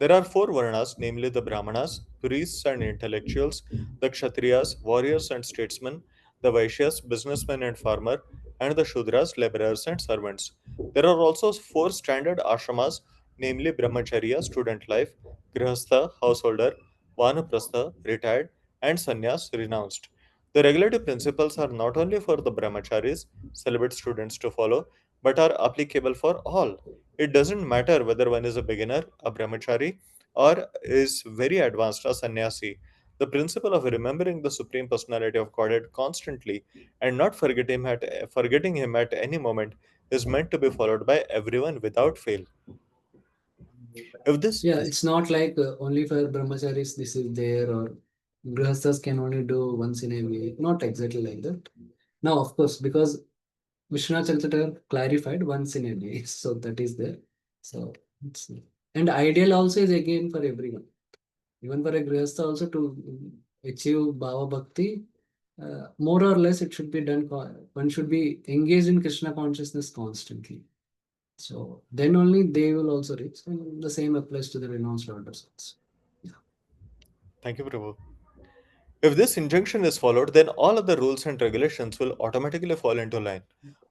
There are four Varnas, namely the Brahmanas, priests and intellectuals, the Kshatriyas, warriors and statesmen, the Vaishyas, businessmen and farmer, and the Shudras, laborers and servants. There are also four standard ashramas, namely Brahmacharya, student life, Grihastha, householder, Vanaprastha, retired, and Sannyas, renounced. The regulative principles are not only for the brahmacharis, celibate students to follow, but are applicable for all. It doesn't matter whether one is a beginner, a brahmachari, or is very advanced, a sannyasi. The principle of remembering the Supreme Personality of Godhead constantly and not forgetting him at any moment is meant to be followed by everyone without fail. If this Yeah, it's not like only for brahmacharis this is there, or grihasthas can only do once in a week. Not exactly like that. Now, of course, because Vishwanath Chakravarti clarified once in a week, so that is there. So it's, and ideal also is again for everyone. Even for a grihastha also to achieve bhava bhakti, more or less it should be done. One should be engaged in Krishna consciousness constantly. So then only they will also reach. And the same applies to the renounced orders also. Yeah. Thank you, Prabhu. If this injunction is followed, then all other rules and regulations will automatically fall into line.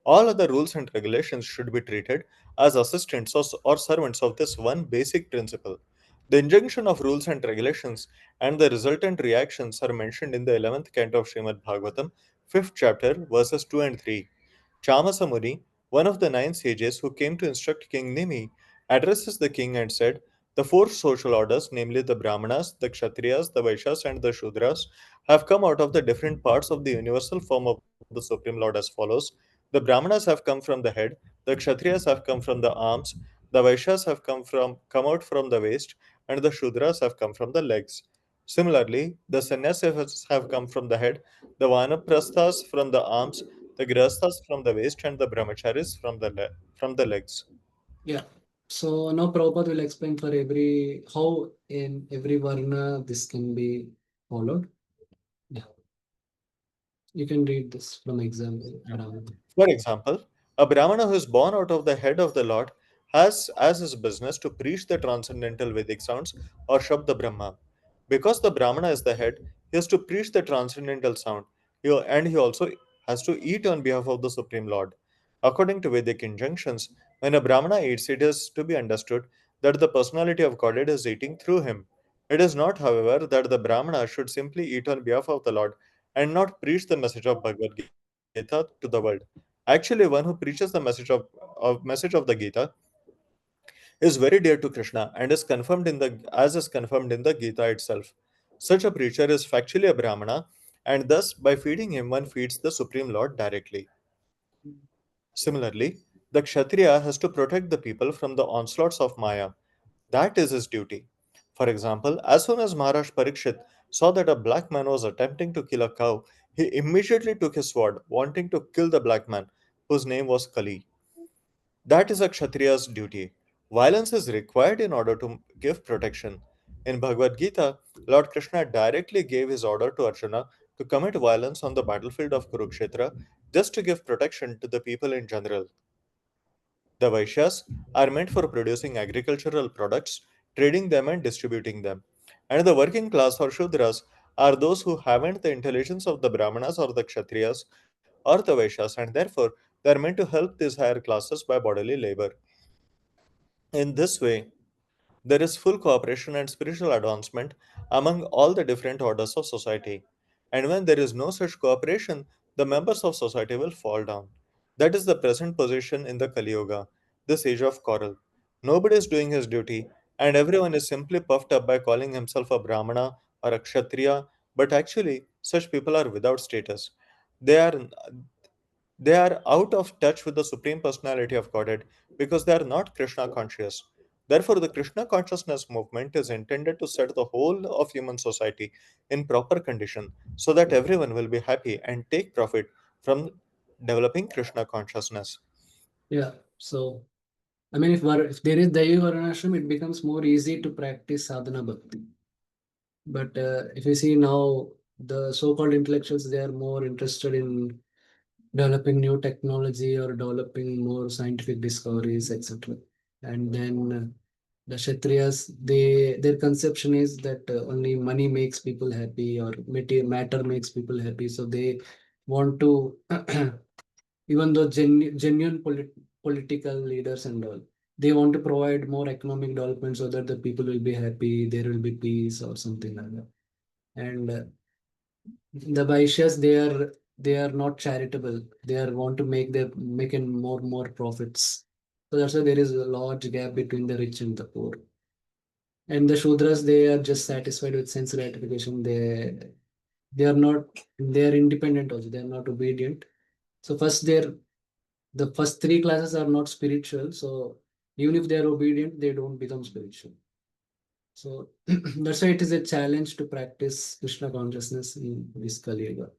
All other rules and regulations should be treated as assistants or servants of this one basic principle. The injunction of rules and regulations and the resultant reactions are mentioned in the 11th canto of Srimad Bhagavatam, 5th chapter, verses 2 and 3. Chamasa Muni, one of the 9 sages who came to instruct King Nimi, addresses the king and said, "The 4 social orders, namely the Brahmanas, the Kshatriyas, the Vaishyas, and the Shudras, have come out of the different parts of the universal form of the Supreme Lord as follows. The Brahmanas have come from the head, the Kshatriyas have come from the arms, the Vaishyas have come out from the waist, and the Shudras have come from the legs. Similarly, the Sannyasas have come from the head, the Vanaprasthas from the arms, the Grihasthas from the waist, and the Brahmacharis from the legs." Yeah. So now Prabhupada will explain for every how in every varna this can be followed. Yeah. You can read this from example. Brahmana. For example, a Brahmana who is born out of the head of the Lord has as his business to preach the transcendental Vedic sounds or Shabda Brahma. Because the Brahmana is the head, he has to preach the transcendental sound, and he also has to eat on behalf of the Supreme Lord. According to Vedic injunctions, when a Brahmana eats, it is to be understood that the personality of Godhead is eating through him. It is not, however, that the Brahmana should simply eat on behalf of the Lord and not preach the message of Bhagavad Gita to the world. Actually, one who preaches the message of the Gita is very dear to Krishna and is confirmed in the as is confirmed in the Gita itself. Such a preacher is factually a Brahmana, and thus by feeding him one feeds the Supreme Lord directly. Similarly, the Kshatriya has to protect the people from the onslaughts of Maya. That is his duty. For example, as soon as Maharaj Parikshit saw that a black man was attempting to kill a cow, he immediately took his sword, wanting to kill the black man, whose name was Kali. That is a Kshatriya's duty. Violence is required in order to give protection. In Bhagavad Gita, Lord Krishna directly gave his order to Arjuna to commit violence on the battlefield of Kurukshetra just to give protection to the people in general. The Vaishyas are meant for producing agricultural products, trading them, and distributing them. And the working class or Shudras are those who haven't the intelligence of the Brahmanas or the Kshatriyas or the Vaishyas, and therefore they are meant to help these higher classes by bodily labor. In this way, there is full cooperation and spiritual advancement among all the different orders of society. And when there is no such cooperation, the members of society will fall down. That is the present position in the Kali Yuga, this age of quarrel. Nobody is doing his duty, and everyone is simply puffed up by calling himself a Brahmana or a Kshatriya, but actually, such people are without status. They are they are out of touch with the Supreme Personality of Godhead because they are not Krishna conscious. Therefore, the Krishna consciousness movement is intended to set the whole of human society in proper condition so that everyone will be happy and take profit from developing Krishna consciousness. Yeah. So I mean, if there is Daivi Varnashram, it becomes more easy to practice sadhana bhakti. But if you see now, the so-called intellectuals, they are more interested in developing new technology or developing more scientific discoveries, etc. And then the Kshatriyas, their conception is that only money makes people happy or matter makes people happy. So they want to, even though genuine political leaders and all, they want to provide more economic development so that the people will be happy, there will be peace or something like that. And the Vaishyas, they are not charitable. They are want to making more profits. So that's why there is a large gap between the rich and the poor. And the Shudras, they are just satisfied with sense gratification. They are not, they are independent also. They are not obedient. So the first three classes are not spiritual. So even if they are obedient, they don't become spiritual. So that's why it is a challenge to practice Krishna consciousness in this Kali Yuga.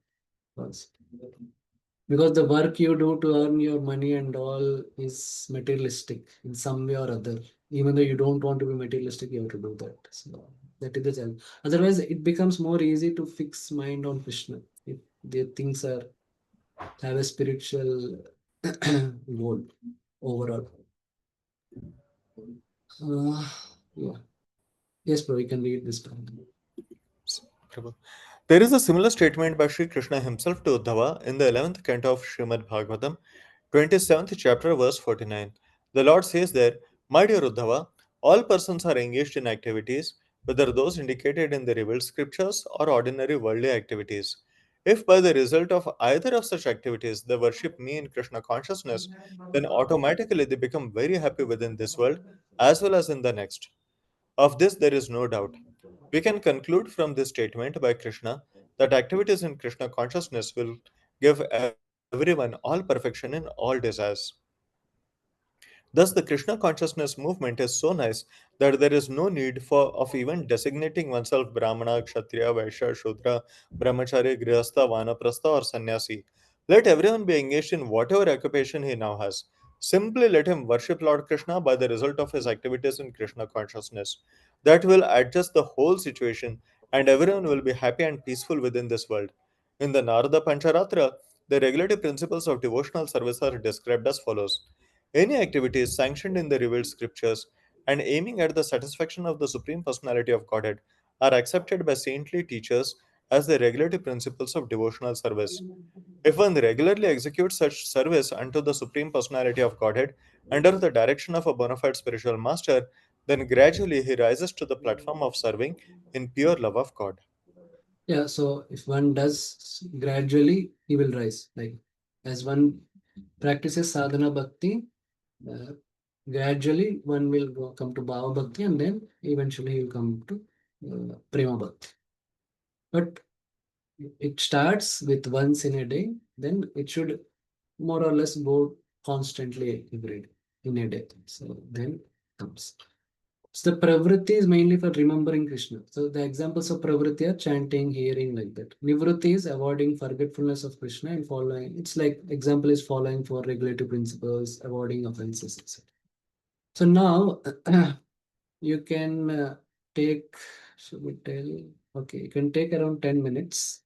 Because the work you do to earn your money and all is materialistic in some way or other. Even though you don't want to be materialistic, you have to do that. So that is the challenge. Otherwise, it becomes more easy to fix mind on Krishna if the things are have a spiritual goal overall. Uh, yeah. Yes, bro, you can read this. Prabhu. There is a similar statement by Sri Krishna himself to Uddhava in the 11th canto of Srimad Bhagavatam, 27th chapter, verse 49. The Lord says there, "My dear Uddhava, all persons are engaged in activities, whether those indicated in the revealed scriptures or ordinary worldly activities. If by the result of either of such activities they worship me in Krishna consciousness, then automatically they become very happy within this world as well as in the next. Of this there is no doubt. We can conclude from this statement by Krishna that activities in Krishna consciousness will give everyone all perfection in all desires. Thus, the Krishna consciousness movement is so nice that there is no need for of even designating oneself Brahmana, Kshatriya, Vaishya, Shudra, Brahmachari, Grihastha, Vanaprastha, or Sannyasi. Let everyone be engaged in whatever occupation he now has. Simply let him worship Lord Krishna by the result of his activities in Krishna consciousness. That will adjust the whole situation, and everyone will be happy and peaceful within this world. In the Narada Pancharatra, the regulative principles of devotional service are described as follows. Any activities sanctioned in the revealed scriptures and aiming at the satisfaction of the Supreme Personality of Godhead are accepted by saintly teachers as the regulative principles of devotional service. If one regularly executes such service unto the Supreme Personality of Godhead under the direction of a bona fide spiritual master, then gradually he rises to the platform of serving in pure love of God. Yeah, so if one does gradually, he will rise. Like as one practices sadhana bhakti, uh, gradually one will come to bhava bhakti, and then eventually he will come to prema bhakti. But it starts with once in a day, then it should more or less go constantly every day in a day. So then comes. So the pravritti is mainly for remembering Krishna. So the examples of pravritti are chanting, hearing, like that. Nivritti is avoiding forgetfulness of Krishna and following. It's like example is following for regulative principles, avoiding offenses, etc. So now you can take, should we tell? Okay, you can take around 10 minutes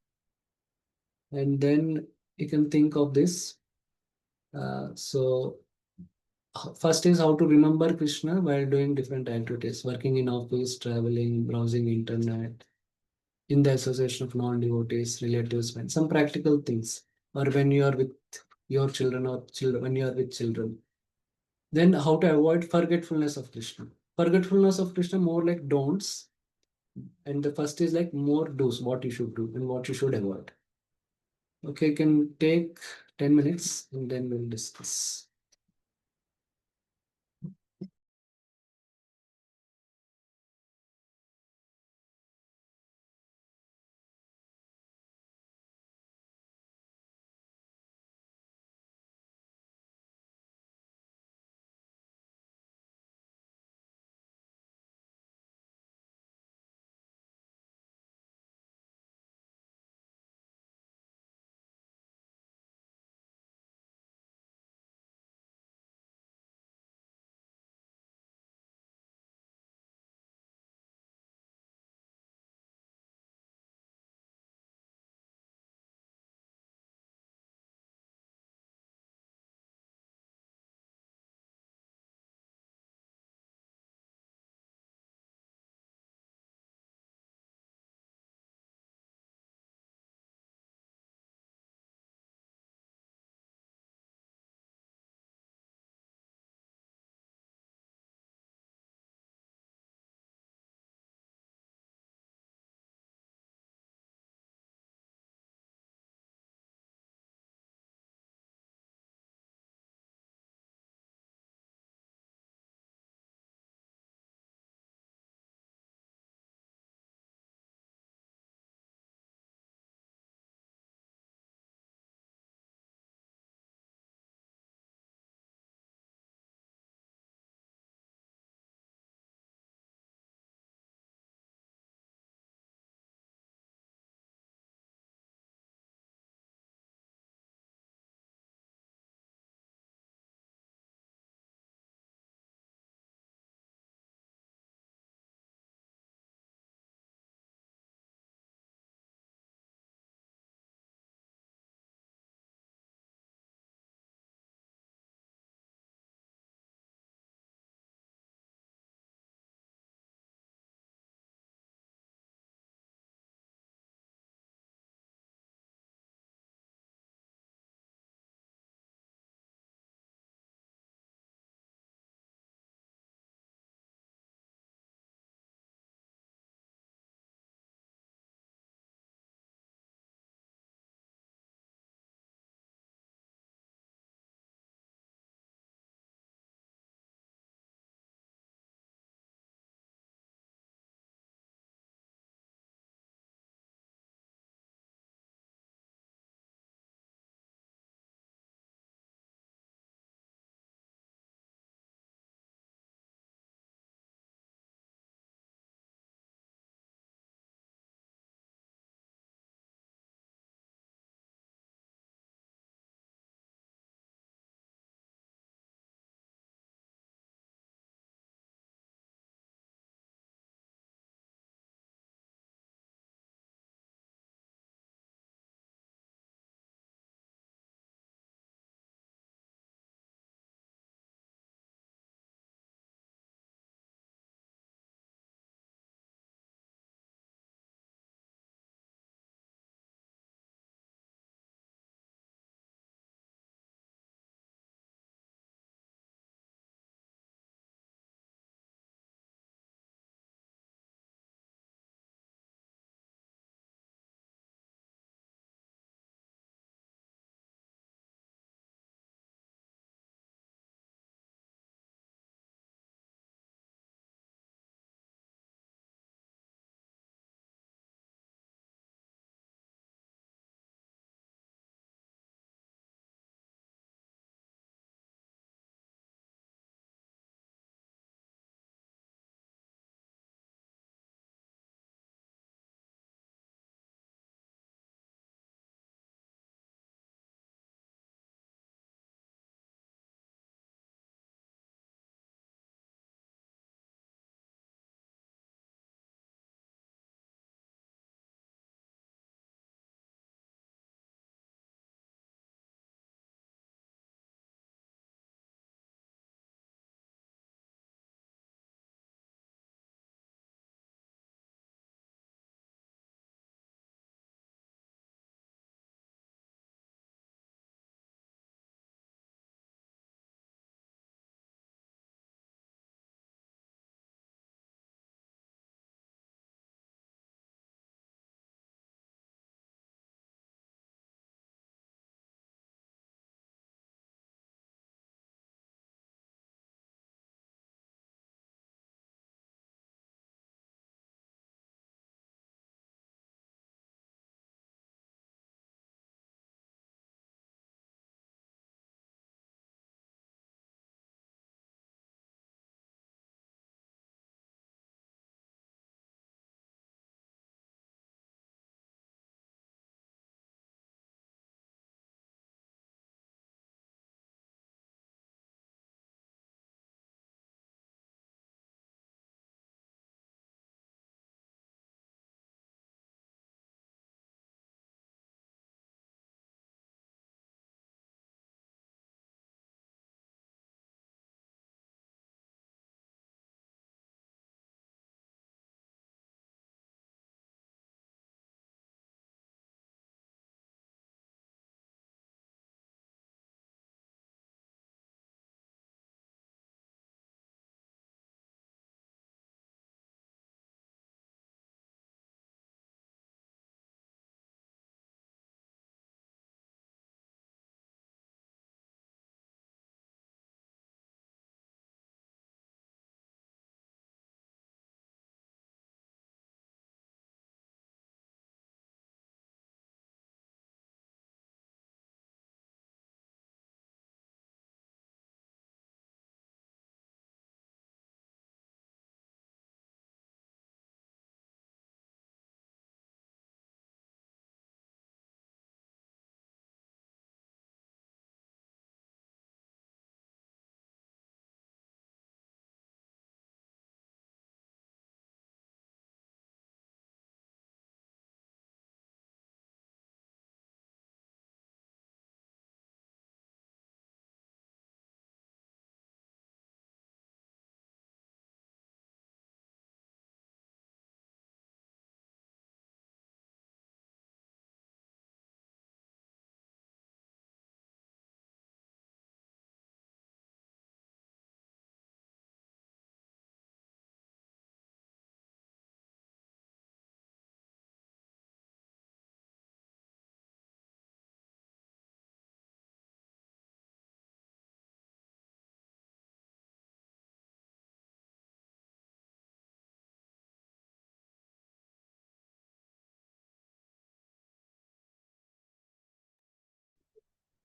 and then you can think of this. So first is how to remember Krishna while doing different activities, working in office, traveling, browsing internet, in the association of non-devotees, relatives, friends, some practical things, or when you are with your children or children, when you are with children. Then how to avoid forgetfulness of Krishna. Forgetfulness of Krishna more like don'ts, and the first is like more do's, what you should do and what you should avoid. Okay, you can take 10 minutes and then we'll discuss.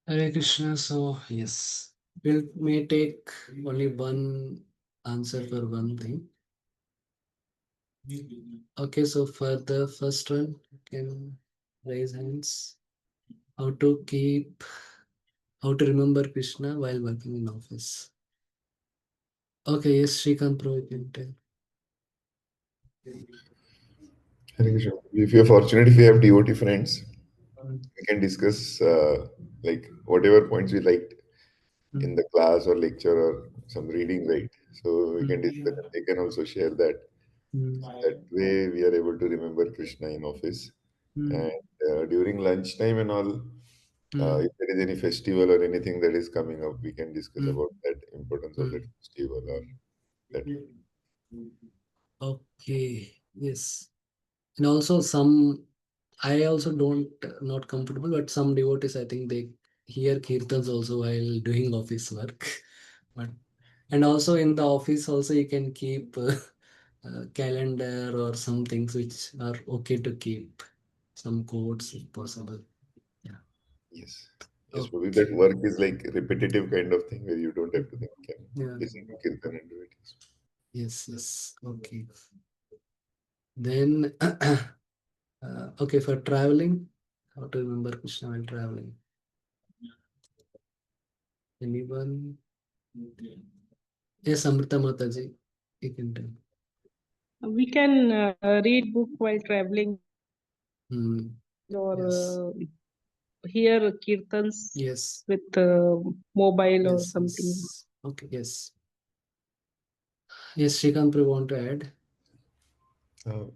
Hare Krishna. So yes, we may take only one answer for one thing. Okay, so for the first one, you can raise hands. How to keep, how to remember Krishna while working in office. Okay, yes, Srikant Pro, you can tell. Hare Krishna. If you're fortunate, if you have devotee friends, Mm, we can discuss like whatever points we liked in the class or lecture or some reading, right? So we can discuss and they can also share that. mm, That way we are able to remember Krishna in office. mm, And during lunchtime and all, mm, if there is any festival or anything that is coming up, we can discuss mm, about that importance of that mm. festival or that. Okay, yes. And also some, I also don't not comfortable, but some devotees I think they hear kirtans also while doing office work. But and also in the office also you can keep calendar or some things which are okay to keep, some codes if possible. Yeah. Yes. Yes, probably that Okay. work is like repetitive kind of thing where you don't have to think, can Yeah. listen to Kirtan and do it. Yes. Yes. Okay. Then okay, for traveling, how to remember Krishna while traveling? Anyone? Yes, Amrita Mataji, you can tell. We can read book while traveling Hmm. or Yes. hear kirtans Yes. with mobile or Yes. something. Yes. Okay. Yes. Yes, Srikant, you want to add?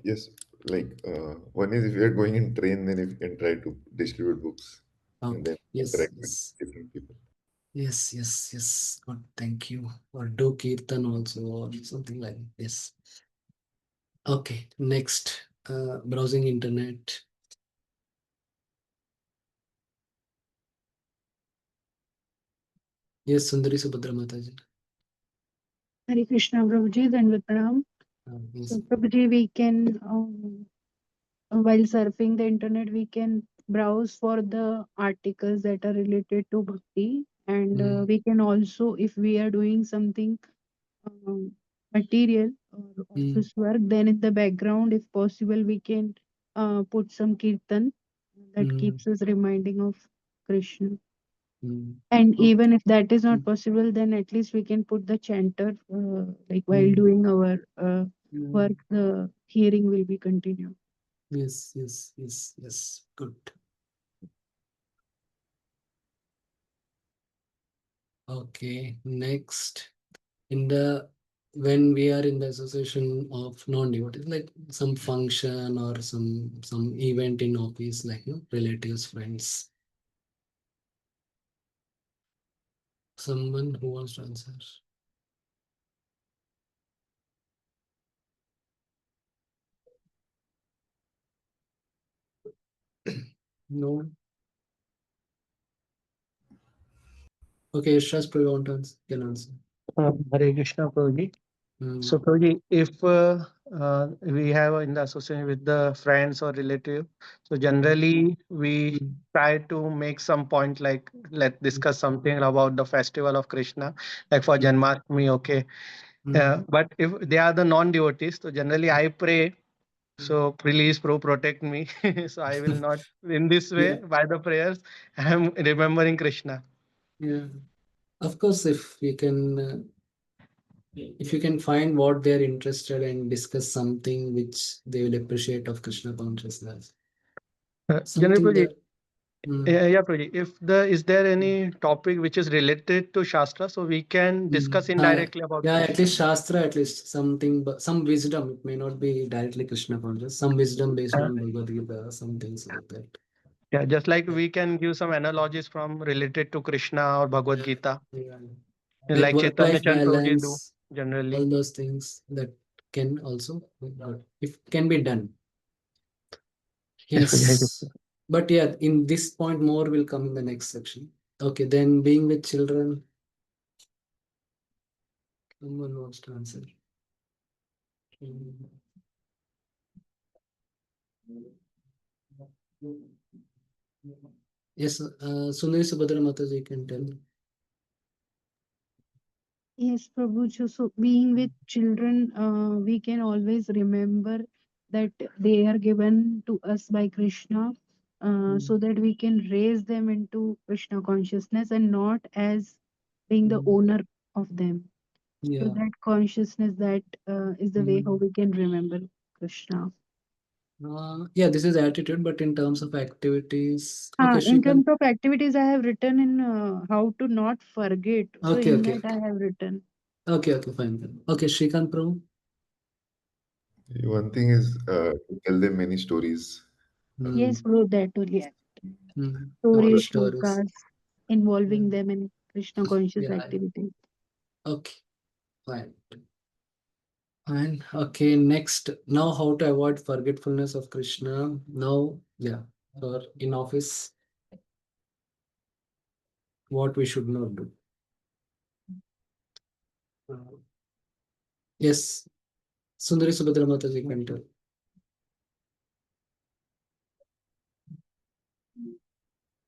Yes, like one is if you are going in train, then if you can try to distribute books and then Okay. Yes. interact with Yes. different people. Yes. Yes. Yes. Good. Thank you. Or do kirtan also or something like this. Okay. Next, browsing internet. Yes, Sundari Subhadra Mataji. Hare Krishna, Prabhuji, and Pranam. Yes. So, Prabhuji, we can, while surfing the internet, we can browse for the articles that are related to Bhakti. And Mm, we can also, if we are doing something um, material or mm, office work, then in the background, if possible, we can put some kirtan that mm, keeps us reminding of Krishna. mm. And Okay. even if that is not Mm, possible, then at least we can put the chanter, like while mm, doing our mm. work, the hearing will be continued. Yes. Yes. Yes. Yes. Good. Okay. Next. In the when we are in the association of non-devotees, like some function or some event in office, like relatives, friends, someone who wants to answer. No. Okay, Shastri, probably want to can answer. Hare Krishna, Prabhuji. So, Mm, Prabhuji, if we have in the association with the friends or relative, so generally we mm, try to make some point like let's discuss something about the festival of Krishna, like for mm, Janmashtami, okay. mm. But if they are the non-devotees, so generally I pray. So please, protect me. So I will not in this way Yeah, by the prayers. I am remembering Krishna. yeah. Of course, if you can find what they're interested and discuss something which they will appreciate of Krishna consciousness, Generally, something Prabhuji, that. Mm, yeah, Prabhuji. If the is there any topic which is related to Shastra, so we can mm. discuss indirectly about Yeah, at Krishna. least Shastra, at least something, but some wisdom. It may not be directly Krishna conscious. Some wisdom based Uh, on Bhagavad Gita, some things like that. yeah, just like we can give some analogies from related to Krishna or Bhagavad Yeah, Gita, yeah. Like like Chaitanya work-life Chand Prabhuji do balance, generally. all those things that can also be good, if can be done. Yes, Prabhuji. Hare Yes, Krishna. but yeah, in this point, more will come in the next section. Okay, then being with children, someone wants to answer. Mm. Yes, Sundari Subhadra Mataji can tell. Yes, Prabhu. So being with children, we can always remember that they are given to us by Krishna, so that we can raise them into Krishna consciousness and not as being the owner of them. So Yeah. that consciousness, that is the way how we can remember Krishna. Yeah, this is attitude, but in terms of activities, okay, In Shrikant. terms of activities, I have written in how to not forget. So Okay, in okay, that I have written. okay, fine, fine. Okay, Shrikant Prabhu. One thing is to tell them many stories. Yes, bro, that only. Okay, Stories, stories. podcasts, involving them in Krishna conscious Yeah. activities. Okay, fine. Fine. Okay, next. Now, how to avoid forgetfulness of Krishna? Now, yeah, or in office, what we should not do. Yes, Sundari Subhadra Mataji can tell.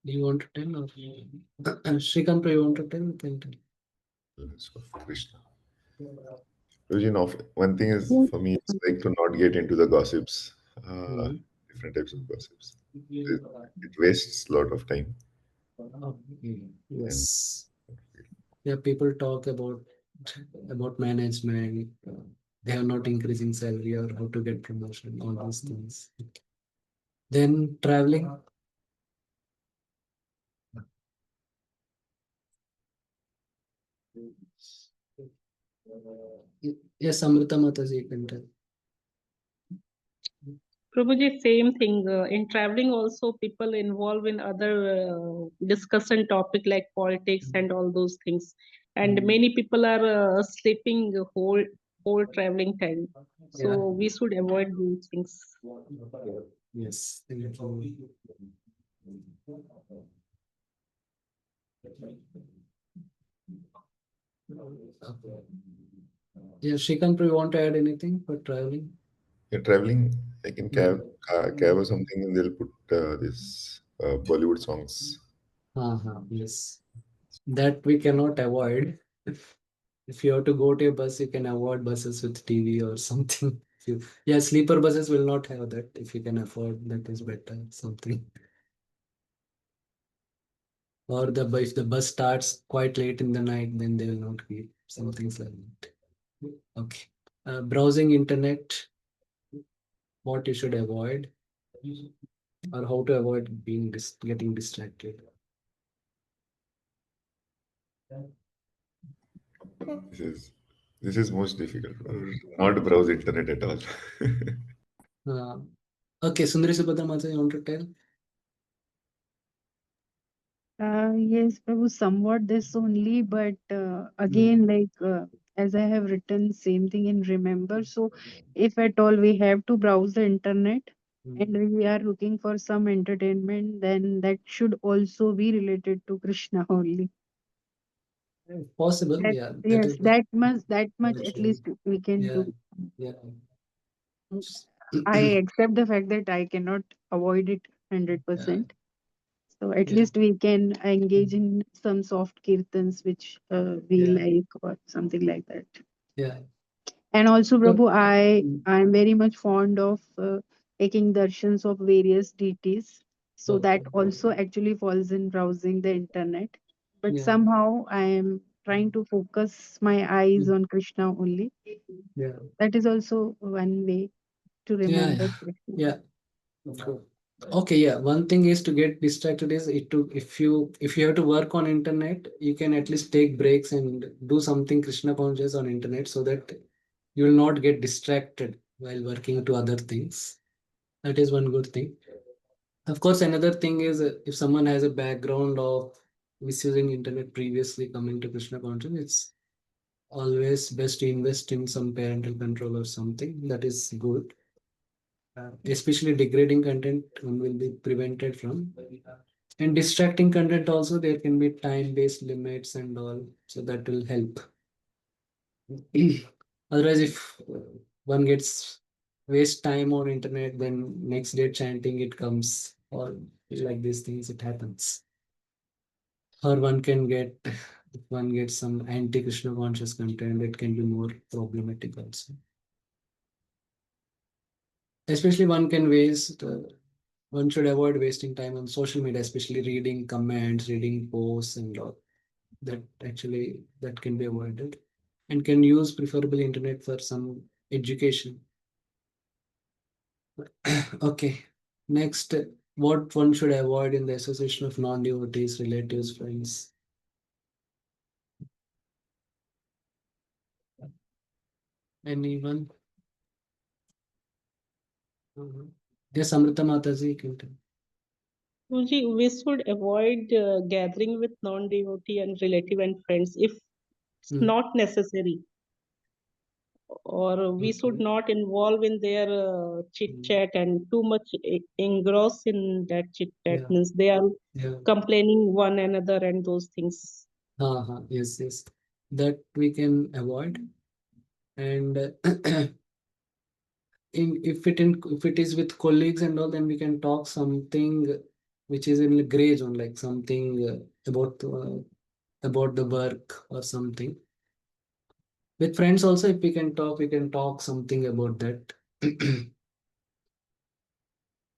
Do you want to tell or Shrikant, you want to tell? You can tell. Of Krishna. One thing is Yes. for me, it's like to not get into the gossips, Mhm. different types of gossips. It wastes a lot of time. Yes. Yeah, people talk about management. They are not increasing salary or how to get promotion, all those things. Then traveling. Yes, Amrita Mataji, you can tell. Prabhuji, same thing. In traveling, also people involve in other discussion topic like politics and all those things. And many people are sleeping the whole traveling time. So we should avoid these things. Yes. Thank you. Yeah, Shrikant, you want to add anything for traveling? You're traveling, like in cab or something, and they'll put this Bollywood songs. Yes. That we cannot avoid. If you have to go to a bus, you can avoid buses with TV or something. Yeah, sleeper buses will not have that. If you can afford, that is better. Something. Or if the bus starts quite late in the night, then they will not be some things like that. Okay. Browsing internet, what you should avoid, or how to avoid getting distracted. This is most difficult. Not browse internet at all. Uh, okay, Sundari Subhadra Mata, you want to tell? Yes, Prabhu, somewhat this only, but again, like as I have written, same thing in remember. So, if at all we have to browse the internet and we are looking for some entertainment, then that should also be related to Krishna only. Possible, That, yeah. yes, that much at least we can Yeah, do. yeah. I accept the fact that I cannot avoid it 100%. So at Yeah. least we can engage in some soft kirtans which we Yeah. like or something like that. Yeah. And also, So- Prabhu, I am very much fond of taking darshans of various deities. So that Okay. also actually falls in browsing the internet. But Yeah. somehow I am trying to focus my eyes on Krishna only. Yeah. That is also one way to remember Krishna. Yeah. Okay, yeah. One thing is to get distracted is it to if you have to work on internet, you can at least take breaks and do something Krishna conscious on internet so that you will not get distracted while working to other things. That is one good thing. Of course, another thing is if someone has a background of misusing internet previously coming to Krishna consciousness, it's always best to invest in some parental control or something. That is good. Especially degrading content will be prevented from. And distracting content also, there can be time-based limits and all, so that will help. Otherwise, if one gets waste time on internet, then next day chanting it comes. or like these things, it happens. Or one can get, if one gets some anti-Krishna conscious content, it can be more problematic also. Especially one can waste, one should avoid wasting time on social media, especially reading comments, reading posts and all. That actually, that can be avoided, and can use preferably internet for some education. Okay, next, what one should avoid in the association of non-devotees, relatives, friends. Anyone? Yes, Amrita Mataji, you can tell. Guruji, we should avoid gathering with non-devotee and relative and friends if it's not necessary, or we should Okay. not involve in their chit chat and too much engross in that chit chat. Yeah. Means they are Yeah. complaining one another and those things. Yes, yes. That we can avoid. And if it is with colleagues and all, then we can talk something which is in the gray zone, like something about the work or something. With friends also, if we can talk something about that.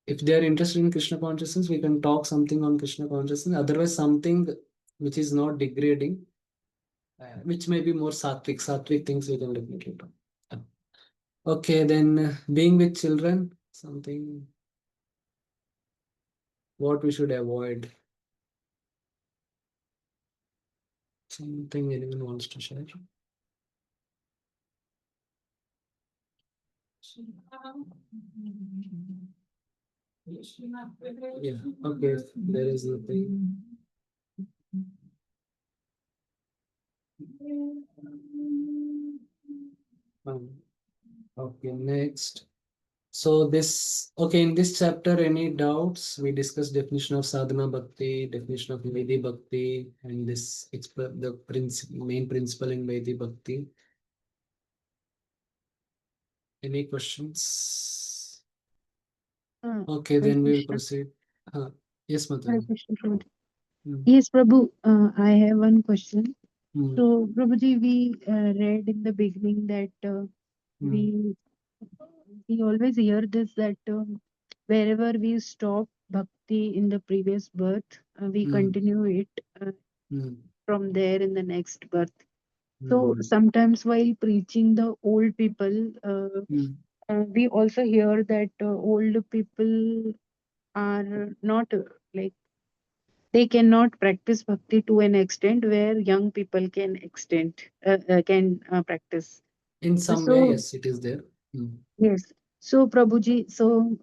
If they are interested in Krishna consciousness, we can talk something on Krishna consciousness. Otherwise, something which is not degrading, which may be more sattvic things we can definitely talk. Okay, then being with children, something what we should avoid. Something anyone wants to share? Yeah, okay, there is nothing. Okay, next. So this, okay, in this chapter, any doubts? We discussed definition of sadhana bhakti, definition of Vaidhi bhakti, and this the main principle in Vaidhi bhakti. Any questions? Okay, Hare then we will Krishna. proceed. Yes, Hare Mataji. Krishna, Prabhuji. Yes, Prabhu, I have one question. Hmm. So, Prabhuji, we read in the beginning that Hmm. we always hear this that wherever we stop bhakti in the previous birth, we Hmm. continue it Hmm. from there in the next birth. So Hmm. sometimes while preaching the old people, Hmm. we also hear that old people are not like they cannot practice bhakti to an extent where young people can practice. In some way, So yes, it is there. Hmm. yes. So Prabhuji, so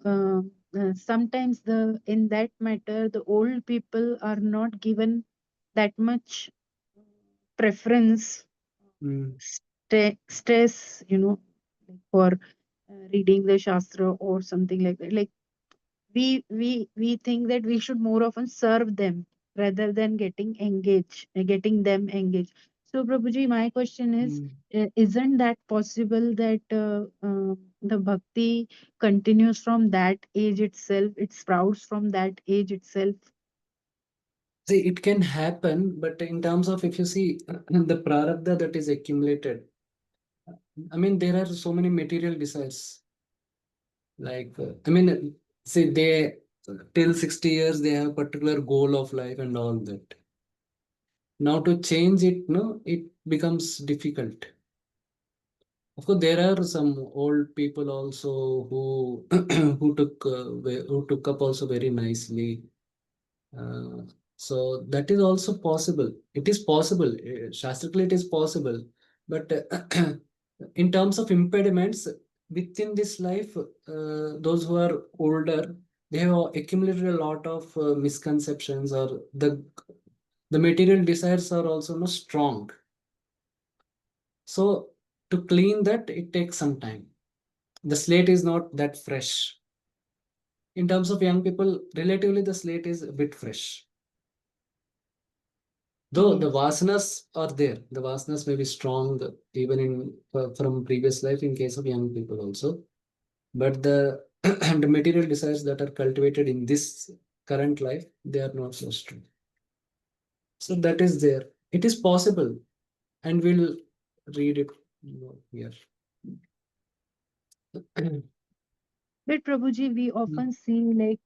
sometimes the in that matter the old people are not given that much preference, Hmm. stress, for reading the shastra or something like that. Like we think that we should more often serve them rather than getting them engaged. So Prabhuji, my question is, Hmm. isn't that possible that the bhakti continues from that age itself, it sprouts from that age itself? See, it can happen, but in terms of if you see the prarabdha that is accumulated, I mean, there are so many material desires. Like, I mean, see, they till 60 years they have particular goal of life and all that. Now to change it, no, it becomes difficult. Of course, there are some old people also who who took up also very nicely. Uh, so that is also possible. It is possible. Shastrically, it is possible. But in terms of impediments within this life, those who are older, they have accumulated a lot of misconceptions, or the material desires are also not strong. So to clean that, it takes some time. The slate is not that fresh. In terms of young people, relatively the slate is a bit fresh. Though the Yes. vasanas are there, the vasanas may be strong even in from previous life in case of young people also. But the and the material desires that are cultivated in this current life, they are not so strong. So that is there. It is possible, and we'll read it here. But Prabhuji, we often see like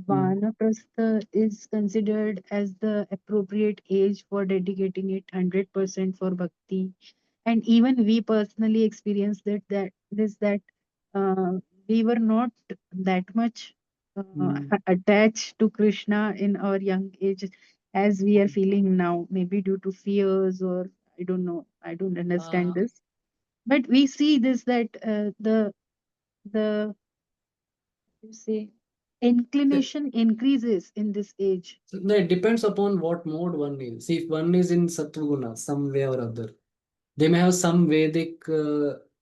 Vanaprastha is considered as the appropriate age for dedicating it 100% for bhakti. And even we personally experienced that uh, we were not that much attached to Krishna in our young age as we are feeling now, maybe due to fears or I don't know, I don't understand this. But we see this that the you say inclination increases in this age. So, no, it depends upon what mode one is. See, if one is in Sattva some way or other, they may have some Vedic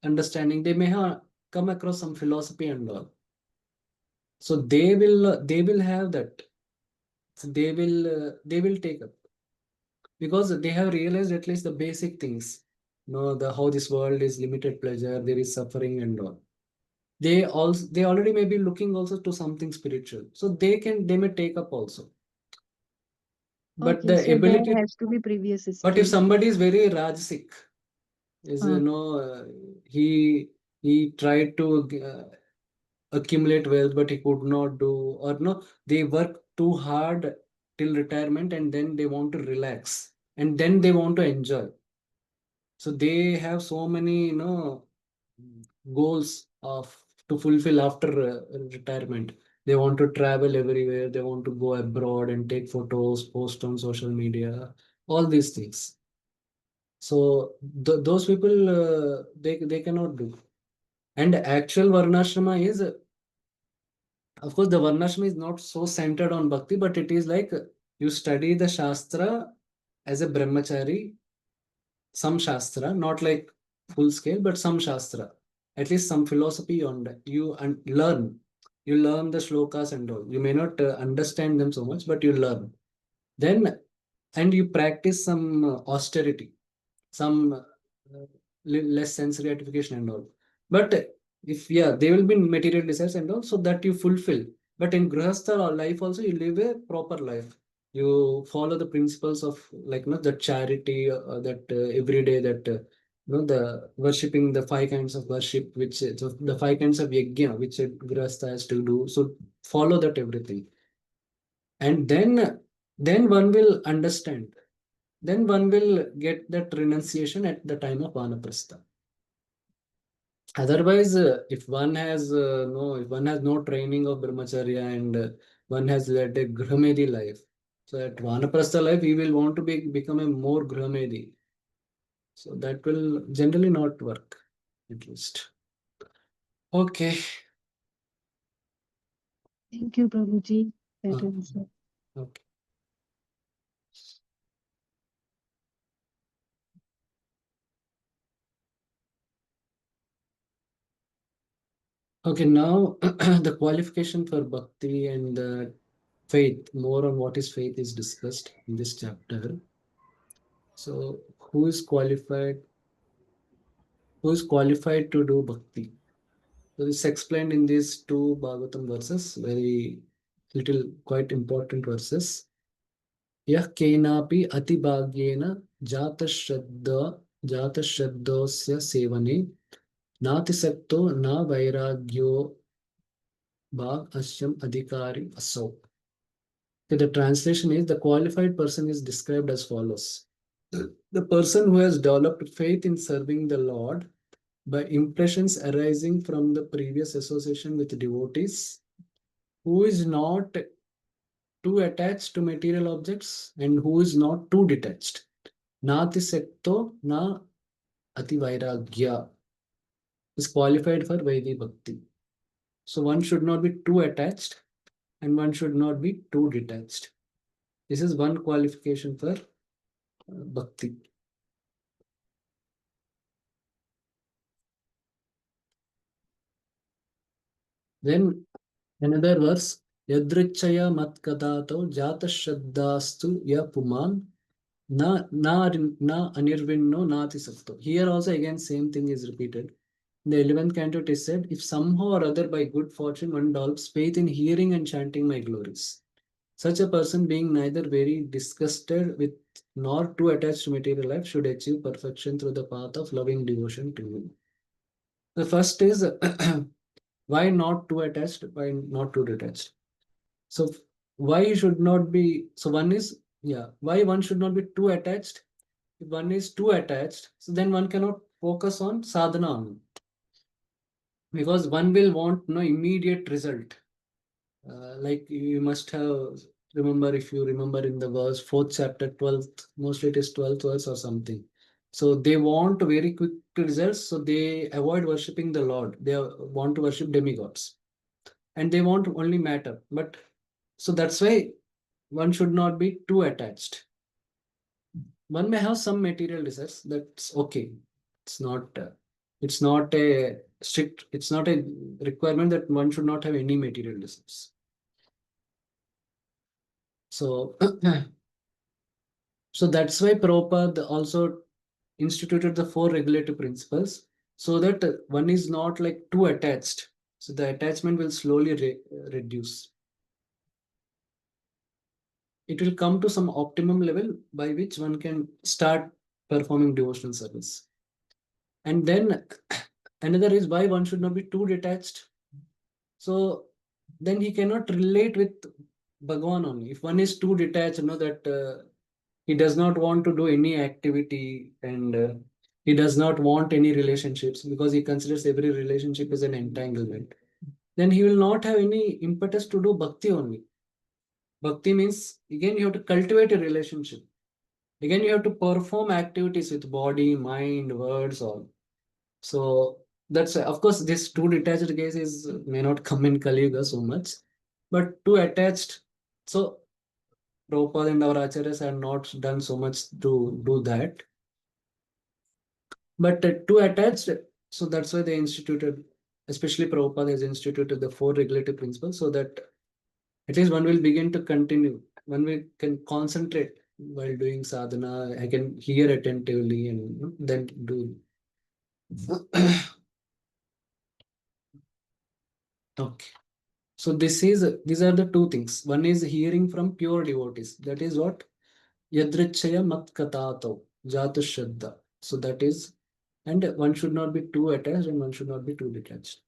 understanding. They may have come across some philosophy and all. So they will have that. So they will take up because they have realized at least the basic things. The how this world is limited pleasure, there is suffering and all. They already may be looking also to something spiritual. So they may take up also. But Okay, the so there ability. has to be previous But if history. somebody is very rajasic, is Uh, he tried to accumulate wealth, but he could not do, or no, they work too hard till retirement, and then they want to relax, and then they want to enjoy. So they have so many, goals of to fulfill after retirement. They want to travel everywhere. They want to go abroad and take photos, post on social media, all these things. So those people, they cannot do. And actual varnashrama is, of course, the varnashrama is not so centered on bhakti, but it is like you study the shastra as a brahmachari, some shastra, not like full scale, but some shastra, at least some philosophy on that. Learn. You learn the shlokas and all. You may not understand them so much, but you learn. Then, and you practice some austerity, some less sense gratification and all. But if they will be material desires and all, so that you fulfill. But in grihastha life also, you live a proper life. You follow the principles of like the charity, that every day that the worshipping, the five kinds of worship, which so the five kinds of yajna which a grihastha has to do. So follow that everything, and then one will understand, then one will get that renunciation at the time of vanaprastha. Otherwise, if one has no training of brahmacharya, and one has led a grhamedi life, so at vanaprastha life, he will want to become a more grhamedi. So that will generally not work, at least. Okay. Thank you, Prabhuji. That Uh, answer. okay. Okay, now the qualification for bhakti and faith, more on what is faith is discussed in this chapter. So who is qualified? Who is qualified to do bhakti? So this is explained in these two Bhagavatam verses, very little, quite important verses. Yah kenapi atibhagyena jatashraddosya sevane natisakto na vairagyo bhag asyam adhikari asau. Okay, the translation is the qualified person is described as follows. The person who has developed faith in serving the Lord by impressions arising from the previous association with devotees, who is not too attached to material objects and who is not too detached. Nati sekto na ati vairagya is qualified for Vaidhi Bhakti. So one should not be too attached and one should not be too detached. This is one qualification for Bhakti. Then another verse, Yadrichaya matkadato jata shraddastu ya puman na anirvinno nati sakto. Here also again same thing is repeated. In the 11th canto, it is said, if somehow or other by good fortune one develops faith in hearing and chanting my glories, such a person, being neither very disgusted with nor too attached to material life, should achieve perfection through the path of loving devotion to you. The first is why not too attached, why not too detached. So why you should not be, so one is, why one should not be too attached. If one is too attached, so then one cannot focus on sadhana only, because one will want no immediate result. Like you must have remember, if you remember in the verse 4th chapter 12th, mostly it is 12th verse or something. So they want very quick results, so they avoid worshipping the Lord. They want to worship demigods, and they want only matter. But so that's why one should not be too attached. One may have some material desires. That's okay. It's not. It's not a strict. It's not a requirement that one should not have any material desires. So, so that's why Prabhupada also instituted the 4 regulative principles, so that one is not like too attached. So the attachment will slowly reduce. It will come to some optimum level by which one can start performing devotional service. And then another is why one should not be too detached. So then he cannot relate with Bhagwan only. If one is too detached, that he does not want to do any activity, and he does not want any relationships because he considers every relationship as an entanglement, then he will not have any impetus to do bhakti only. Bhakti means, again, you have to cultivate a relationship. Again, you have to perform activities with body, mind, words, all. So that's, of course, this too detached case is may not come in Kali Yuga so much, but too attached. So Prabhupada and our acharyas have not done so much to do that. But too attached, so that's why they instituted, especially Prabhupada has instituted the 4 regulative principles, so that at least one will begin to continue. One will can concentrate while doing sadhana. I can hear attentively and then do. Okay. So these are the 2 things. One is hearing from pure devotees. That is what? Yadrichaya mat katato jatu shraddha. So that is, and one should not be too attached and one should not be too detached.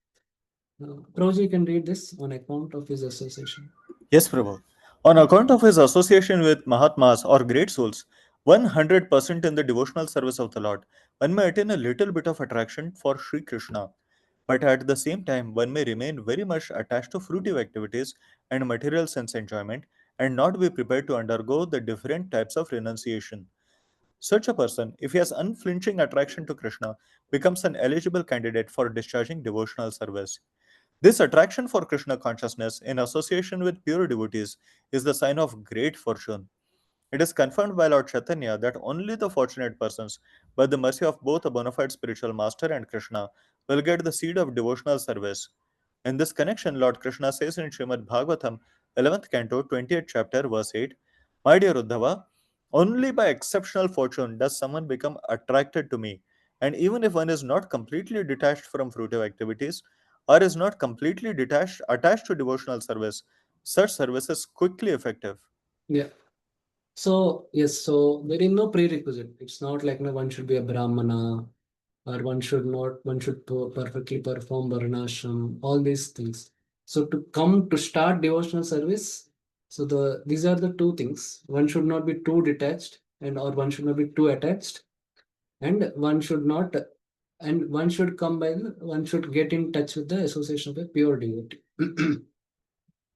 Prabhuji, you can read this on account of his association. Yes, Prabhu. On account of his association with Mahatmas or great souls, 100% in the devotional service of the Lord, one may attain a little bit of attraction for Sri Krishna. But at the same time, one may remain very much attached to fruitive activities and material sense enjoyment and not be prepared to undergo the different types of renunciation. Such a person, if he has unflinching attraction to Krishna, becomes an eligible candidate for discharging devotional service. This attraction for Krishna consciousness in association with pure devotees is the sign of great fortune. It is confirmed by Lord Chaitanya that only the fortunate persons, by the mercy of both a bona fide spiritual master and Krishna, will get the seed of devotional service. In this connection, Lord Krishna says in Srimad Bhagavatam, 11th canto, 20th chapter, verse 8, My dear Uddhava, only by exceptional fortune does someone become attracted to me. And even if one is not completely detached from fruitive activities, or is not completely attached to devotional service, such service is quickly effective. Yeah. So yes, so there is no prerequisite. It's not like one should be a brahmana, or one should perfectly perform varnashram, all these things. So to start devotional service, so these are the 2 things. One should not be too detached, or one should not be too attached, and one should not, and one should one should get in touch with the association of a pure devotee.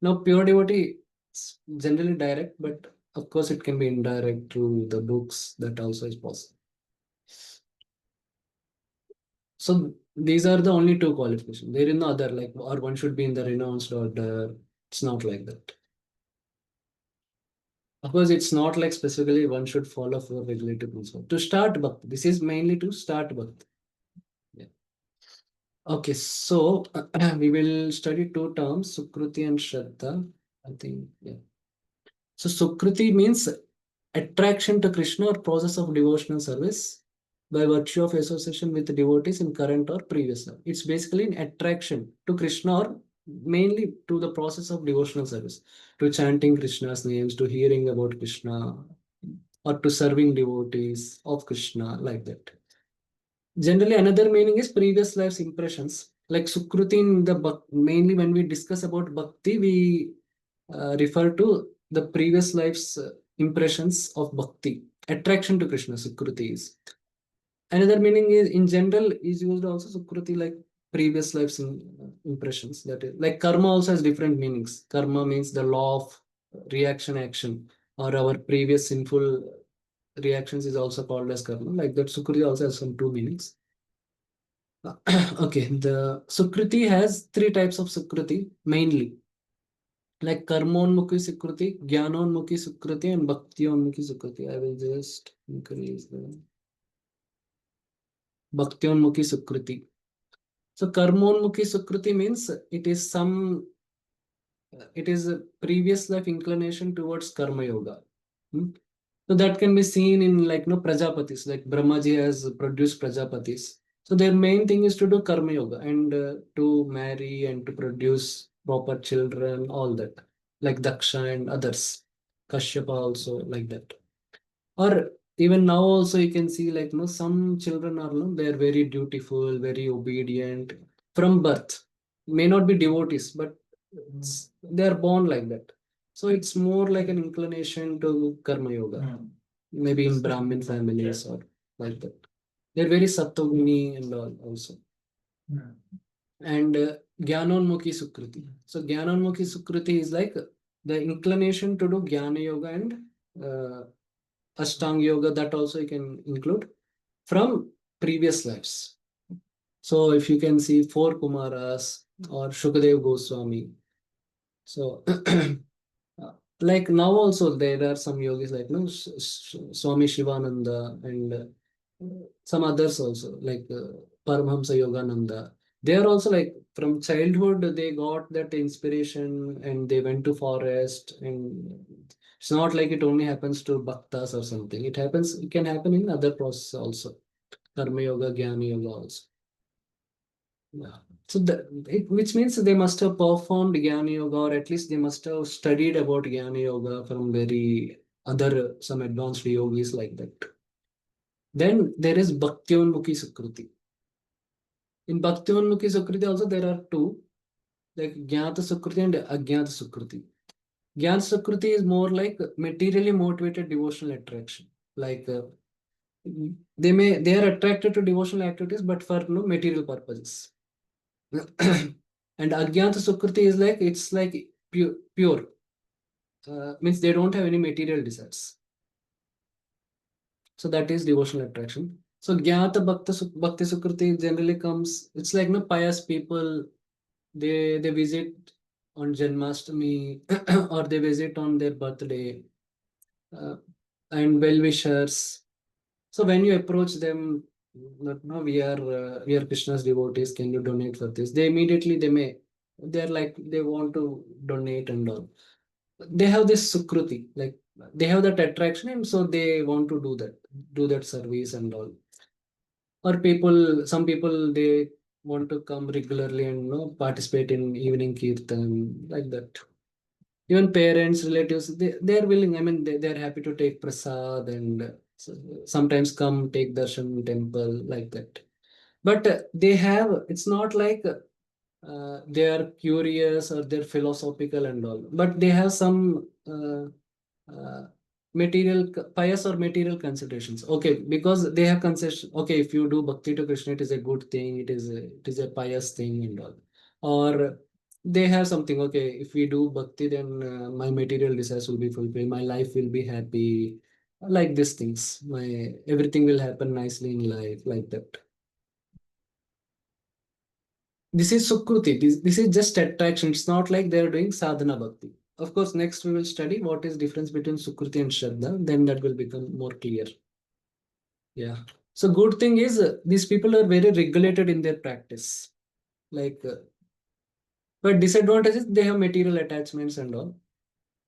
Now, pure devotee is generally direct, but of course it can be indirect through the books. That also is possible. So these are the only 2 qualifications. There is no other, like, or one should be in the renounced order. It's not like that. Of course, it's not like specifically one should follow 4 regulative principles. To start bhakti, this is mainly to start bhakti. Yeah. Okay, so we will study 2 terms, Sukruti and Shraddha. I think, yeah. So Sukruti means attraction to Krishna or process of devotional service. by virtue of association with devotees in current or previous life. It's basically an attraction to Krishna, or mainly to the process of devotional service, to chanting Krishna's names, to hearing about Krishna, or to serving devotees of Krishna, like that. Generally, another meaning is previous life's impressions. Like Sukruti in the mainly when we discuss about Bhakti, we refer to the previous life's impressions of Bhakti, attraction to Krishna. Sukruti is. Another meaning is in general is used also Sukruti, like previous life's impressions. That is like karma also has different meanings. Karma means the law of reaction action, or our previous sinful reactions is also called as karma. Like that, Sukruti also has some two meanings. Okay, the Sukriti has three types of Sukruti mainly, like Karmonmukhi Sukruti, Jnanonmukhi Sukruti, and Bhaktionmukhi Sukruti. I will just increase the Bhaktionmukhi Sukruti. So Karmonmukhi Sukruti means it is a previous life inclination towards Karma Yoga. So that can be seen in like Prajapatis, like Brahmaji has produced Prajapatis. So their main thing is to do Karma Yoga and to marry and to produce proper children, all that, like Daksha and others. Kashyapa also like that. Or even now also you can see like some children are they are very dutiful, very obedient from birth. May not be devotees, but they are born like that. So it's more like an inclination to Karma Yoga, maybe in Brahmin families or like that. They're very Sattogni and all also. And Jnanonmukhi Sukriti. So Jnanonmukhi Sukriti is like the inclination to do Jnana Yoga and Ashtanga Yoga, that also you can include from previous lives. So if you can see four Kumaras or Shukadev Goswami. So like now also there are some yogis like Swami Shivananda and some others also like Paramhamsa Yogananda. They are also like from childhood they got that inspiration and they went to forest, and it's not like it only happens to bhaktas or something. It can happen in other processes also. Karma Yoga, Jnana Yoga also. Yeah. So which means they must have performed Jnana Yoga, or at least they must have studied about Jnana Yoga from very other some advanced yogis like that. Then there is Bhaktionmukhi Sukruti. In Bhaktionmukhi Sukruti also there are two, like Jnata Sukruti and Ajnata Sukruti. Jnana Sukruti is more like materially motivated devotional attraction. Like they are attracted to devotional activities, but for no material purposes. And Ajnata Sukruti is like it's like pure. Means they don't have any material desires. So that is devotional attraction. So Jnata Bhakti Sukruti generally comes, it's like pious people, they visit on Janmashtami or they visit on their birthday, and well-wishers. So when you approach them, no, we are Krishna's devotees, can you donate for this? They immediately they're like they want to donate and all. They have this sukruti, like they have that attraction, and so they want to do that service and all. Or some people they want to come regularly and participate in evening kirtan, like that. Even parents, relatives, they are willing. I mean, they are happy to take prasad and sometimes come take darshan in temple, like that. But it's not like they are curious or they're philosophical and all, but they have some uh, pious or material considerations. Okay, because they have concession. Okay, if you do bhakti to Krishna, it is a good thing. It is a pious thing and all. Or they have something. Okay, if we do bhakti, then my material desires will be fulfilled. My life will be happy. Like these things, my everything will happen nicely in life, like that. This is Sukruti. This is just attraction. It's not like they're doing sadhana bhakti. Of course, next we will study what is difference between Sukruti and Shraddha. Then that will become more clear. Yeah. So good thing is these people are very regulated in their practice. Like, but disadvantage is they have material attachments and all.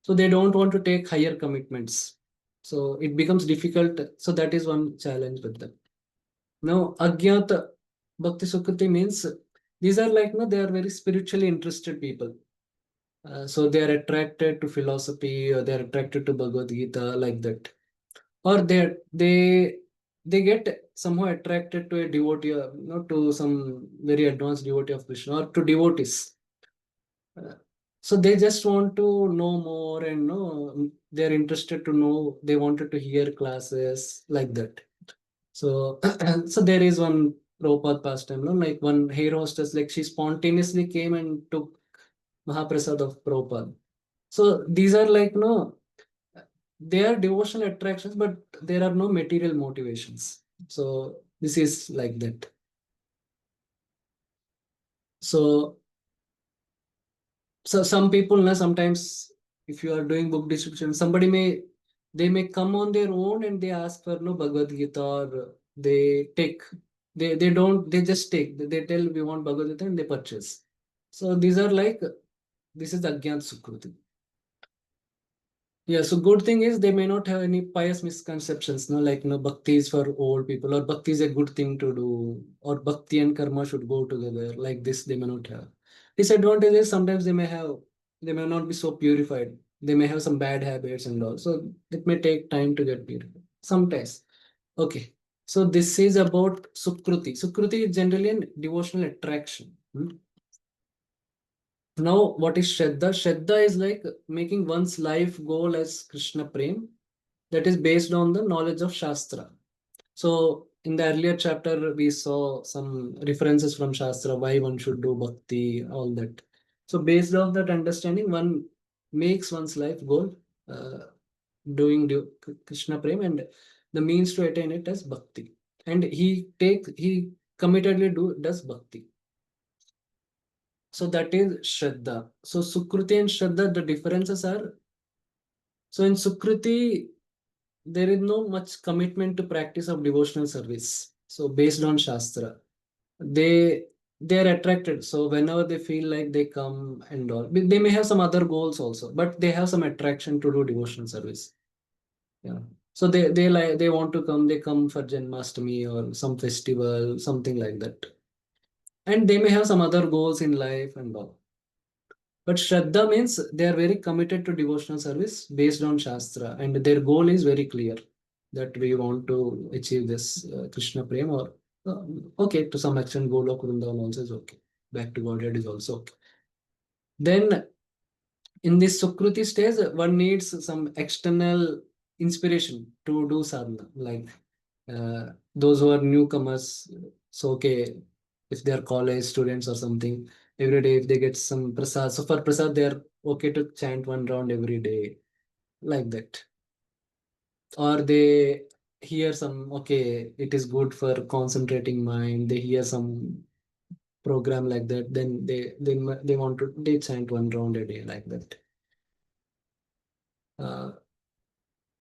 So they don't want to take higher commitments. So it becomes difficult. So that is one challenge with them. Now, Agyata Bhakti Sukriti means these are like, no, they are very spiritually interested people. So they are attracted to philosophy, or they are attracted to Bhagavad Gita, like that. Or they get somehow attracted to a devotee, to some very advanced devotee of Krishna, or to devotees. So they just want to know more, and they're interested to know. They wanted to hear classes, like that. So, so there is one Prabhupada pastime, like one hair hostess, like she spontaneously came and took Mahaprasad of Prabhupada. So these are like, they are devotional attractions, but there are no material motivations. So this is like that. So some people, sometimes if you are doing book distribution, they may come on their own and they ask for no Bhagavad Gita, or they take, they don't, they just take, they tell we want Bhagavad Gita and they purchase. So these are like, this is Agyat Sukruti. Yeah, so good thing is they may not have any pious misconceptions, like bhakti is for old people, or bhakti is a good thing to do, or bhakti and karma should go together. Like this, they may not have. Disadvantages, sometimes they may not be so purified. They may have some bad habits and all. So it may take time to get purified. Sometimes. Okay. So this is about Sukruti. Sukruti is generally a devotional attraction. Now, what is Shraddha? Shraddha is like making one's life goal as Krishna Prem, that is based on the knowledge of Shastra. So, in the earlier chapter, we saw some references from Shastra, why one should do bhakti, all that. So, based on that understanding, one makes one's life goal, doing Krishna Prem, and the means to attain it as bhakti. And he committedly does bhakti. So that is Shraddha. So Sukruti and Shraddha, the differences are, so in Sukruti, there is no much commitment to practice of devotional service. So based on Shastra, they are attracted. So whenever they feel like they come and all, they may have some other goals also, but they have some attraction to do devotional service. Yeah. So they want to come, they come for Janmashtami or some festival, something like that. And they may have some other goals in life and all. But Shraddha means they are very committed to devotional service based on Shastra, and their goal is very clear that we want to achieve this Krishna Prem, or okay, to some extent, Golok Vrindavan also is okay. Back to Godhead is also okay. Then in this Sukruti stage, one needs some external inspiration to do sadhana, like those who are newcomers. So, okay, if they are college students or something, every day if they get some prasad, so for prasad, they are okay to chant one round every day, like that. Or they hear some, okay, it is good for concentrating mind, they hear some program like that, then they want to, they chant one round a day, like that. Uh,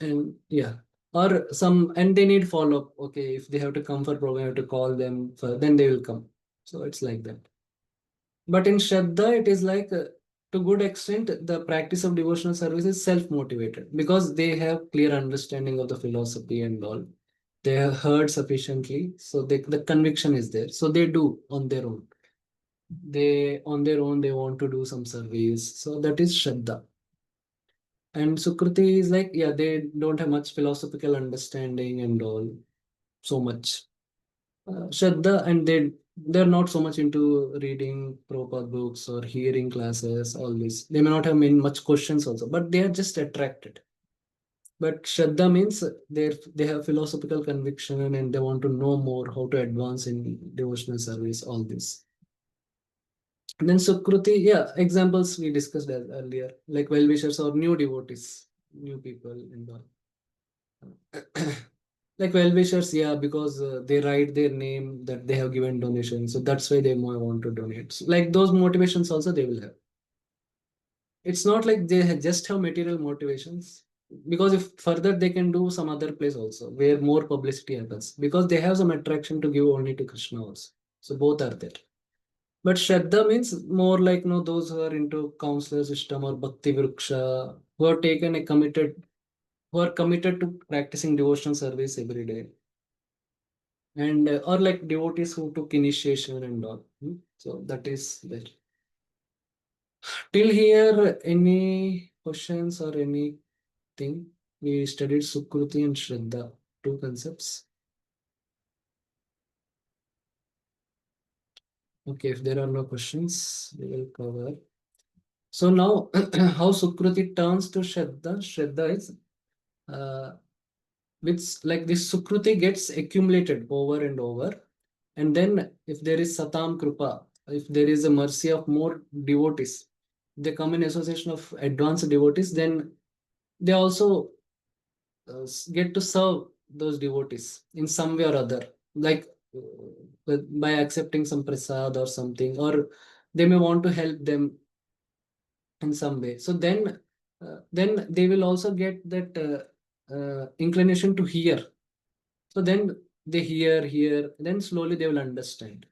and yeah, or some, and they need follow up. Okay, if they have to come for program, you have to call them for, then they will come. So it's like that. But in Shraddha, it is like, to good extent, the practice of devotional service is self-motivated because they have clear understanding of the philosophy and all. They have heard sufficiently, so the conviction is there. So they do on their own. They want to do some service. So that is Shraddha. And Sukruti is like, yeah, they don't have much philosophical understanding and all, so much. Shraddha, and they're not so much into reading Prabhupada books or hearing classes, all this. They may not have many much questions also, but they are just attracted. But Shraddha means they have philosophical conviction and they want to know more how to advance in devotional service, all this. And then Sukruti, yeah, examples we discussed earlier, like well-wishers or new devotees, new people involved. Like well-wishers, yeah, because they write their name that they have given donation. So that's why they more want to donate. So, like those motivations also they will have. It's not like they just have material motivations. Because if further they can do some other place also where more publicity happens. Because they have some attraction to give only to Krishna also. So both are there. But Shraddha means more like those who are into counselor system or Bhakti Vriksha, who are committed to practicing devotional service every day. and or like devotees who took initiation and all. So that is there. Till here, any questions or anything? We studied Sukruti and Shraddha, two concepts. Okay, if there are no questions, we will cover. So now, how Sukruti turns to Shraddha? Shraddha is which like this Sukruti gets accumulated over and over. And then if there is Satam Krupa, if there is a mercy of more devotees, they come in association of advanced devotees, then they also get to serve those devotees in some way or other, like by accepting some prasad or something, or they may want to help them in some way. So then they will also get that inclination to hear. So then they hear, then slowly they will understand.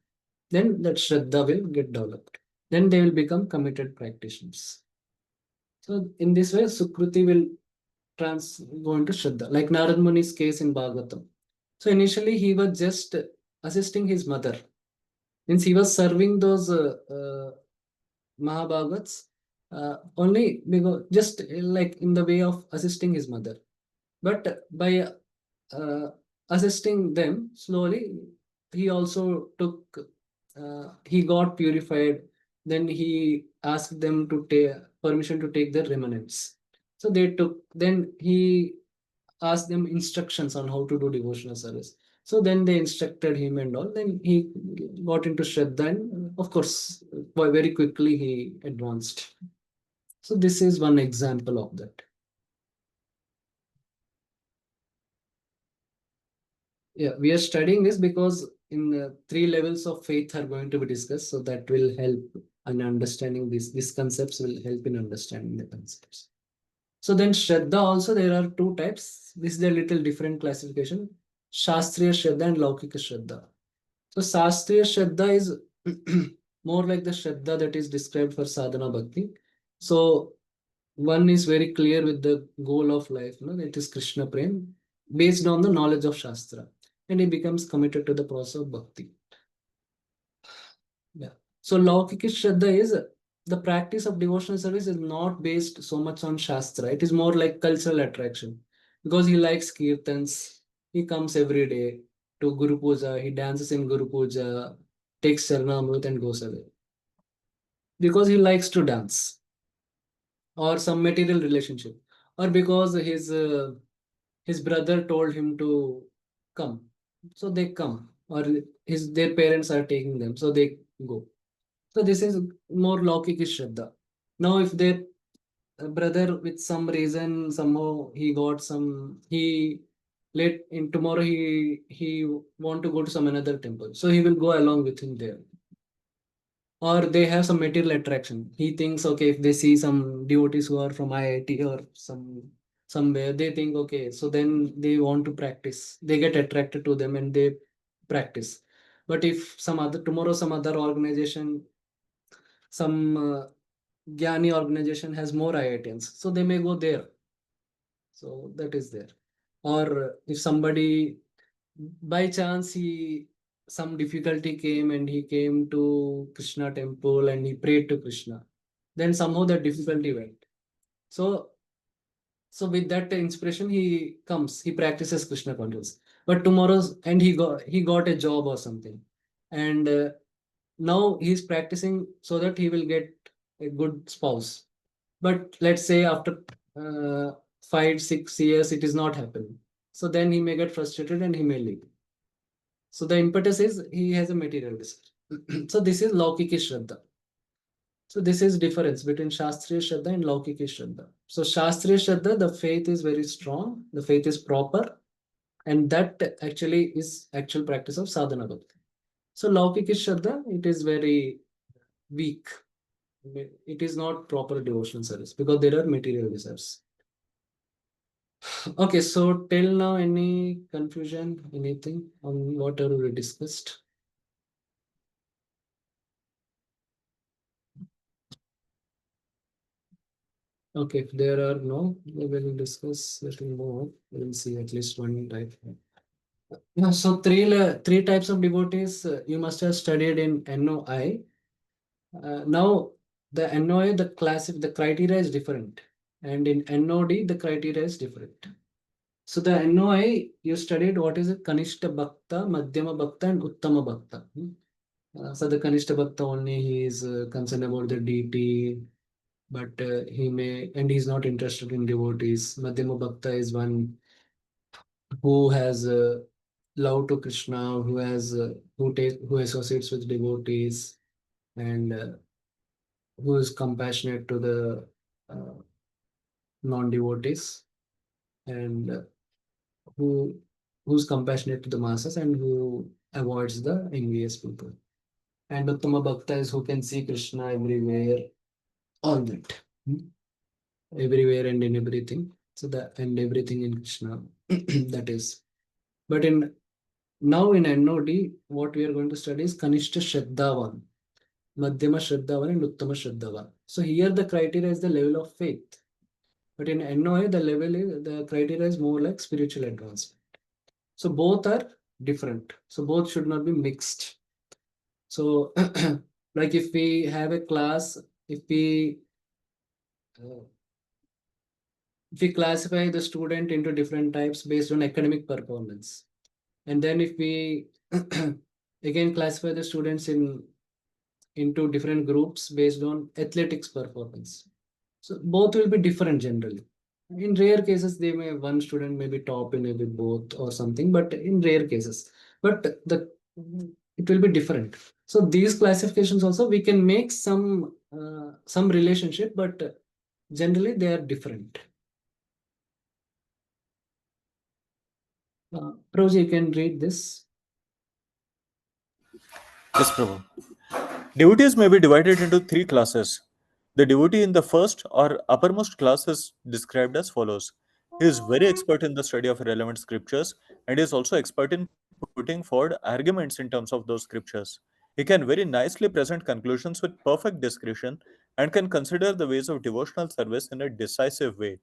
Then that Shraddha will get developed. Then they will become committed practitioners. So in this way, Sukruti will go into Shraddha, like Narad Muni's case in Bhagavatam. So initially he was just assisting his mother. Means he was serving those Mahabhagavats only because just like in the way of assisting his mother. But by assisting them slowly, he also took, he got purified. Then he asked them to take permission to take their remnants. So they took, then he asked them instructions on how to do devotional service. So then they instructed him and all. Then he got into Shraddha, and of course, very quickly he advanced. So this is one example of that. Yeah, we are studying this because in three levels of faith are going to be discussed. So that will help in understanding this. These concepts will help in understanding the concepts. So then Shraddha also, there are two types. This is a little different classification. Shastriya Shraddha and Laukika Shraddha. So Shastriya Shraddha is more like the Shraddha that is described for sadhana bhakti. So one is very clear with the goal of life, it is Krishna Prem, based on the knowledge of Shastra, and he becomes committed to the process of bhakti. Yeah. So Laukika Shraddha is the practice of devotional service is not based so much on Shastra. It is more like cultural attraction because he likes kirtans. He comes every day to Guru Puja. He dances in Guru Puja, takes Charanamrut and goes away because he likes to dance, or some material relationship, or because his brother told him to come, so they come, or their parents are taking them, so they go. So this is more Laukika Shraddha. Now, if their brother, with some reason, somehow he got some, he late in tomorrow he want to go to some another temple, so he will go along with him there. Or they have some material attraction. He thinks, okay, if they see some devotees who are from IIT or somewhere, they think, okay, so then they want to practice. They get attracted to them and they practice. But if tomorrow some other organization, some Gyani organization has more IITians, so they may go there. So that is there. Or if somebody by chance some difficulty came and he came to Krishna temple and he prayed to Krishna, then somehow that difficulty went. So with that inspiration he practices Krishna consciousness. But tomorrow's and he got a job or something, and now he's practicing so that he will get a good spouse. But let's say after 5-6 years it is not happening, so then he may get frustrated and he may leave. So the impetus is he has a material desire. So this is Laukika Shraddha. So this is difference between Shastriya Shraddha and Laukika Shraddha. So Shastriya Shraddha, the faith is very strong, the faith is proper, and that actually is actual practice of sadhana bhakti. So Laukika Shraddha, it is very weak. It is not proper devotional service because there are material desires. Okay, so till now, any confusion, anything on whatever we discussed? Okay, if there are no, we will discuss little more. We will see at least one type. Yeah, so three types of devotees you must have studied in NOI. Now the NOI, the criteria is different, and in NOD the criteria is different. So the NOI you studied what is it? Kanishta Bhakta, Madhyama Bhakta, and Uttama Bhakta. So the Kanishta Bhakta only he is concerned about the deity, but he's not interested in devotees. Madhyama Bhakta is one who has love to Krishna, who associates with devotees, and who is compassionate to the uh, non-devotees, and who who's compassionate to the masses, and who avoids the envious people. And Uttama Bhakta is who can see Krishna everywhere, all that. Hmm? Everywhere and in everything. So that and everything in Krishna. That is. But in now in NOD, what we are going to study is Kanishta Shraddhavan, Madhyama Shraddhavan, and Uttama Shraddhavan. So here the criteria is the level of faith. But in NOA, the criteria is more like spiritual advancement. So both are different. So both should not be mixed. So like if we have a class, if we uh, if we classify the student into different types based on academic performance, and then if we again classify the students into different groups based on athletics performance. So both will be different generally. In rare cases, one student may be top in maybe both or something, but in rare cases, but it will be different. So these classifications also we can make some relationship, but generally they are different. Prabhuji, you can read this. Yes, Prabhu. Devotees may be divided into three classes. The devotee in the first or uppermost class is described as follows. He is very expert in the study of relevant scriptures and is also expert in putting forward arguments in terms of those scriptures. He can very nicely present conclusions with perfect discretion and can consider the ways of devotional service in a decisive way.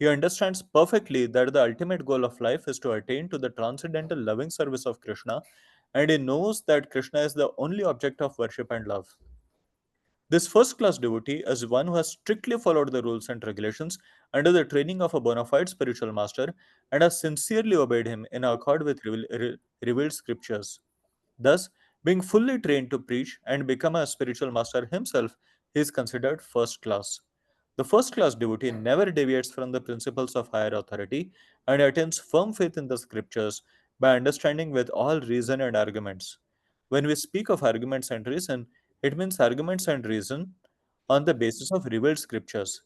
He understands perfectly that the ultimate goal of life is to attain to the transcendental loving service of Krishna, and he knows that Krishna is the only object of worship and love. This first class devotee is one who has strictly followed the rules and regulations under the training of a bona fide spiritual master and has sincerely obeyed him in accord with revealed scriptures. Thus, being fully trained to preach and become a spiritual master himself, he is considered first class. The first class devotee never deviates from the principles of higher authority and attains firm faith in the scriptures by understanding with all reason and arguments. When we speak of arguments and reason, it means arguments and reason on the basis of revealed scriptures.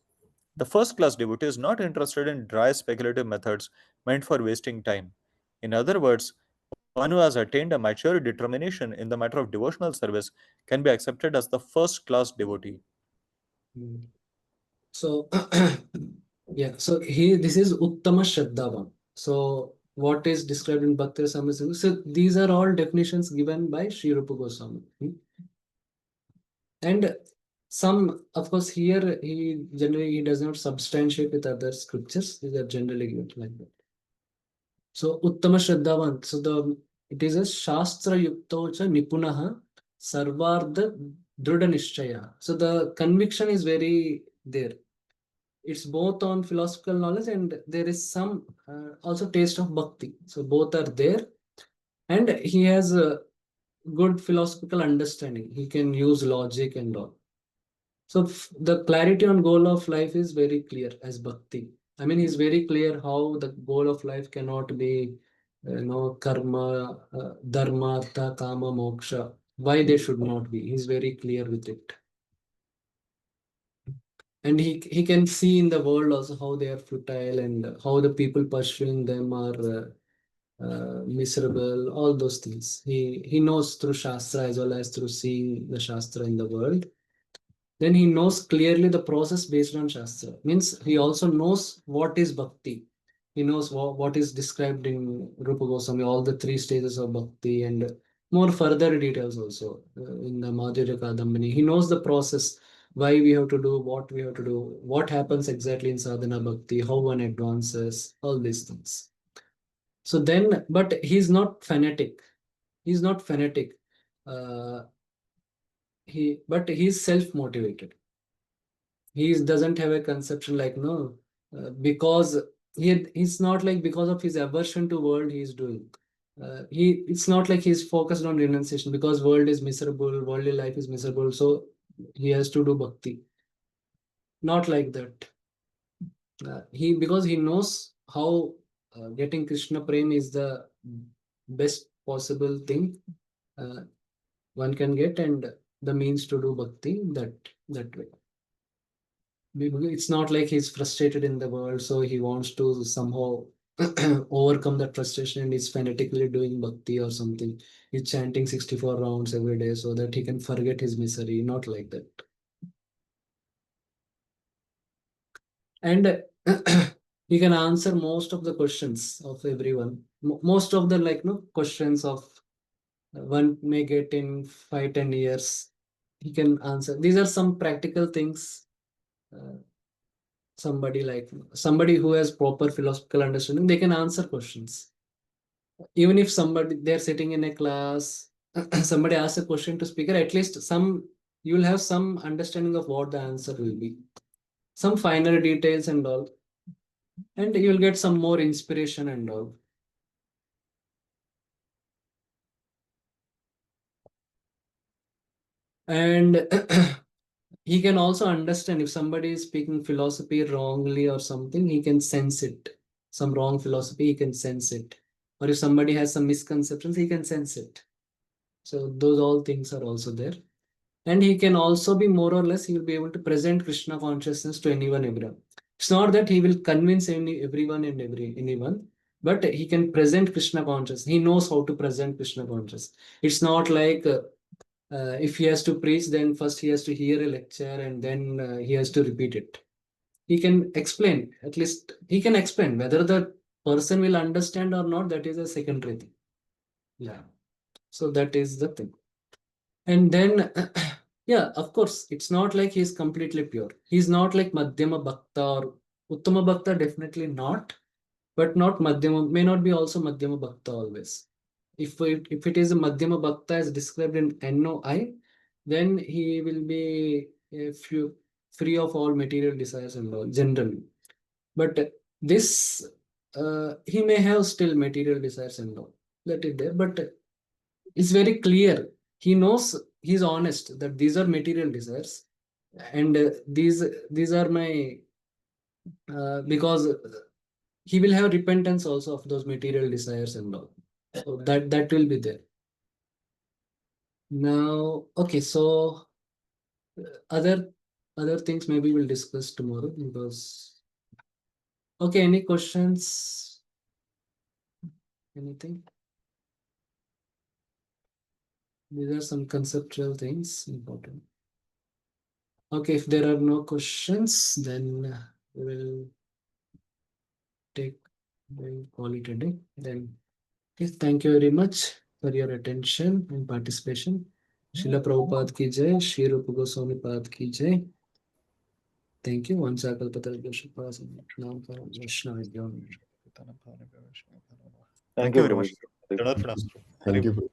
The first class devotee is not interested in dry speculative methods meant for wasting time. In other words, one who has attained a mature determination in the matter of devotional service can be accepted as the first class devotee. So yeah, so this is Uttama Shraddhavan. So what is described in Bhakti Rasamrita? So these are all definitions given by Sri Rupa Goswami. And some, of course, here he does not substantiate with other scriptures. These are generally given like that. So Uttama Shraddhavan. So it is a Shastra Yukto cha Nipunaha Sarvardha Druda Nishchaya. So the conviction is very there. It's both on philosophical knowledge and there is some also taste of bhakti. So both are there, and he has a good philosophical understanding. He can use logic and all. So the clarity on goal of life is very clear as bhakti. I mean, he's very clear how the goal of life cannot be, karma, dharma, artha, kama, moksha. Why they should not be. He's very clear with it. And he can see in the world also how they are futile and how the people pursuing them are miserable, all those things. He knows through Shastra as well as through seeing the Shastra in the world. Then he knows clearly the process based on Shastra. Means he also knows what is bhakti. He knows what is described in Rupa Goswami, all the three stages of bhakti and more further details also in the Madhurya Kadambini. He knows the process, why we have to do, what we have to do, what happens exactly in sadhana bhakti, how one advances, all these things. So then, but he's not fanatic. He's not fanatic. But he's self-motivated. He doesn't have a conception like no, because he's not like because of his aversion to world he's doing. It's not like he's focused on renunciation because world is miserable, worldly life is miserable, so he has to do bhakti. Not like that. Because he knows how getting Krishna prem is the best possible thing one can get, and the means to do bhakti that way. It's not like he's frustrated in the world, so he wants to somehow overcome that frustration and he's fanatically doing bhakti or something. He's chanting 64 rounds every day so that he can forget his misery. Not like that. And he can answer most of the questions of everyone. Most of the questions of one may get in 5-10 years. He can answer. These are some practical things. Somebody who has proper philosophical understanding, they can answer questions. Even if they're sitting in a class, somebody asks a question to speaker, at least you will have some understanding of what the answer will be, some finer details and all, and you will get some more inspiration and all. And he can also understand if somebody is speaking philosophy wrongly or something, he can sense it. Some wrong philosophy, he can sense it. Or if somebody has some misconceptions, he can sense it. So those all things are also there. And he can also be more or less, he will be able to present Krishna consciousness to anyone, everyone. It's not that he will convince everyone and anyone, but he can present Krishna consciousness. He knows how to present Krishna consciousness. It's not like if he has to preach, then first he has to hear a lecture and then he has to repeat it. He can explain, at least he can explain. Whether the person will understand or not, that is a secondary thing. Yeah. So that is the thing. And then, yeah, of course, it's not like he's completely pure. He's not like Madhyama Bhakta or Uttama Bhakta, definitely not. But not Madhyama, may not be also Madhyama Bhakta always. If it is a Madhyama Bhakta as described in NOI, then he will be free of all material desires and all, generally. But this, he may have still material desires and all. That is there. But it's very clear. He knows, he's honest that these are material desires. And these are my, because he will have repentance also of those material desires and all. So that will be there. Now, okay, so other things maybe we'll discuss tomorrow because. Okay, any questions? Anything? These are some conceptual things important. Okay, if there are no questions, then we'll call it a day. Then, okay, thank you very much for your attention and participation. Srila Prabhupada ki jai, Shri Rupa Goswami Pad ki jai. Thank you. Vanchakalpatarvyaśa Nam Param Vaishnava Yam. Thank you very much. Thank you.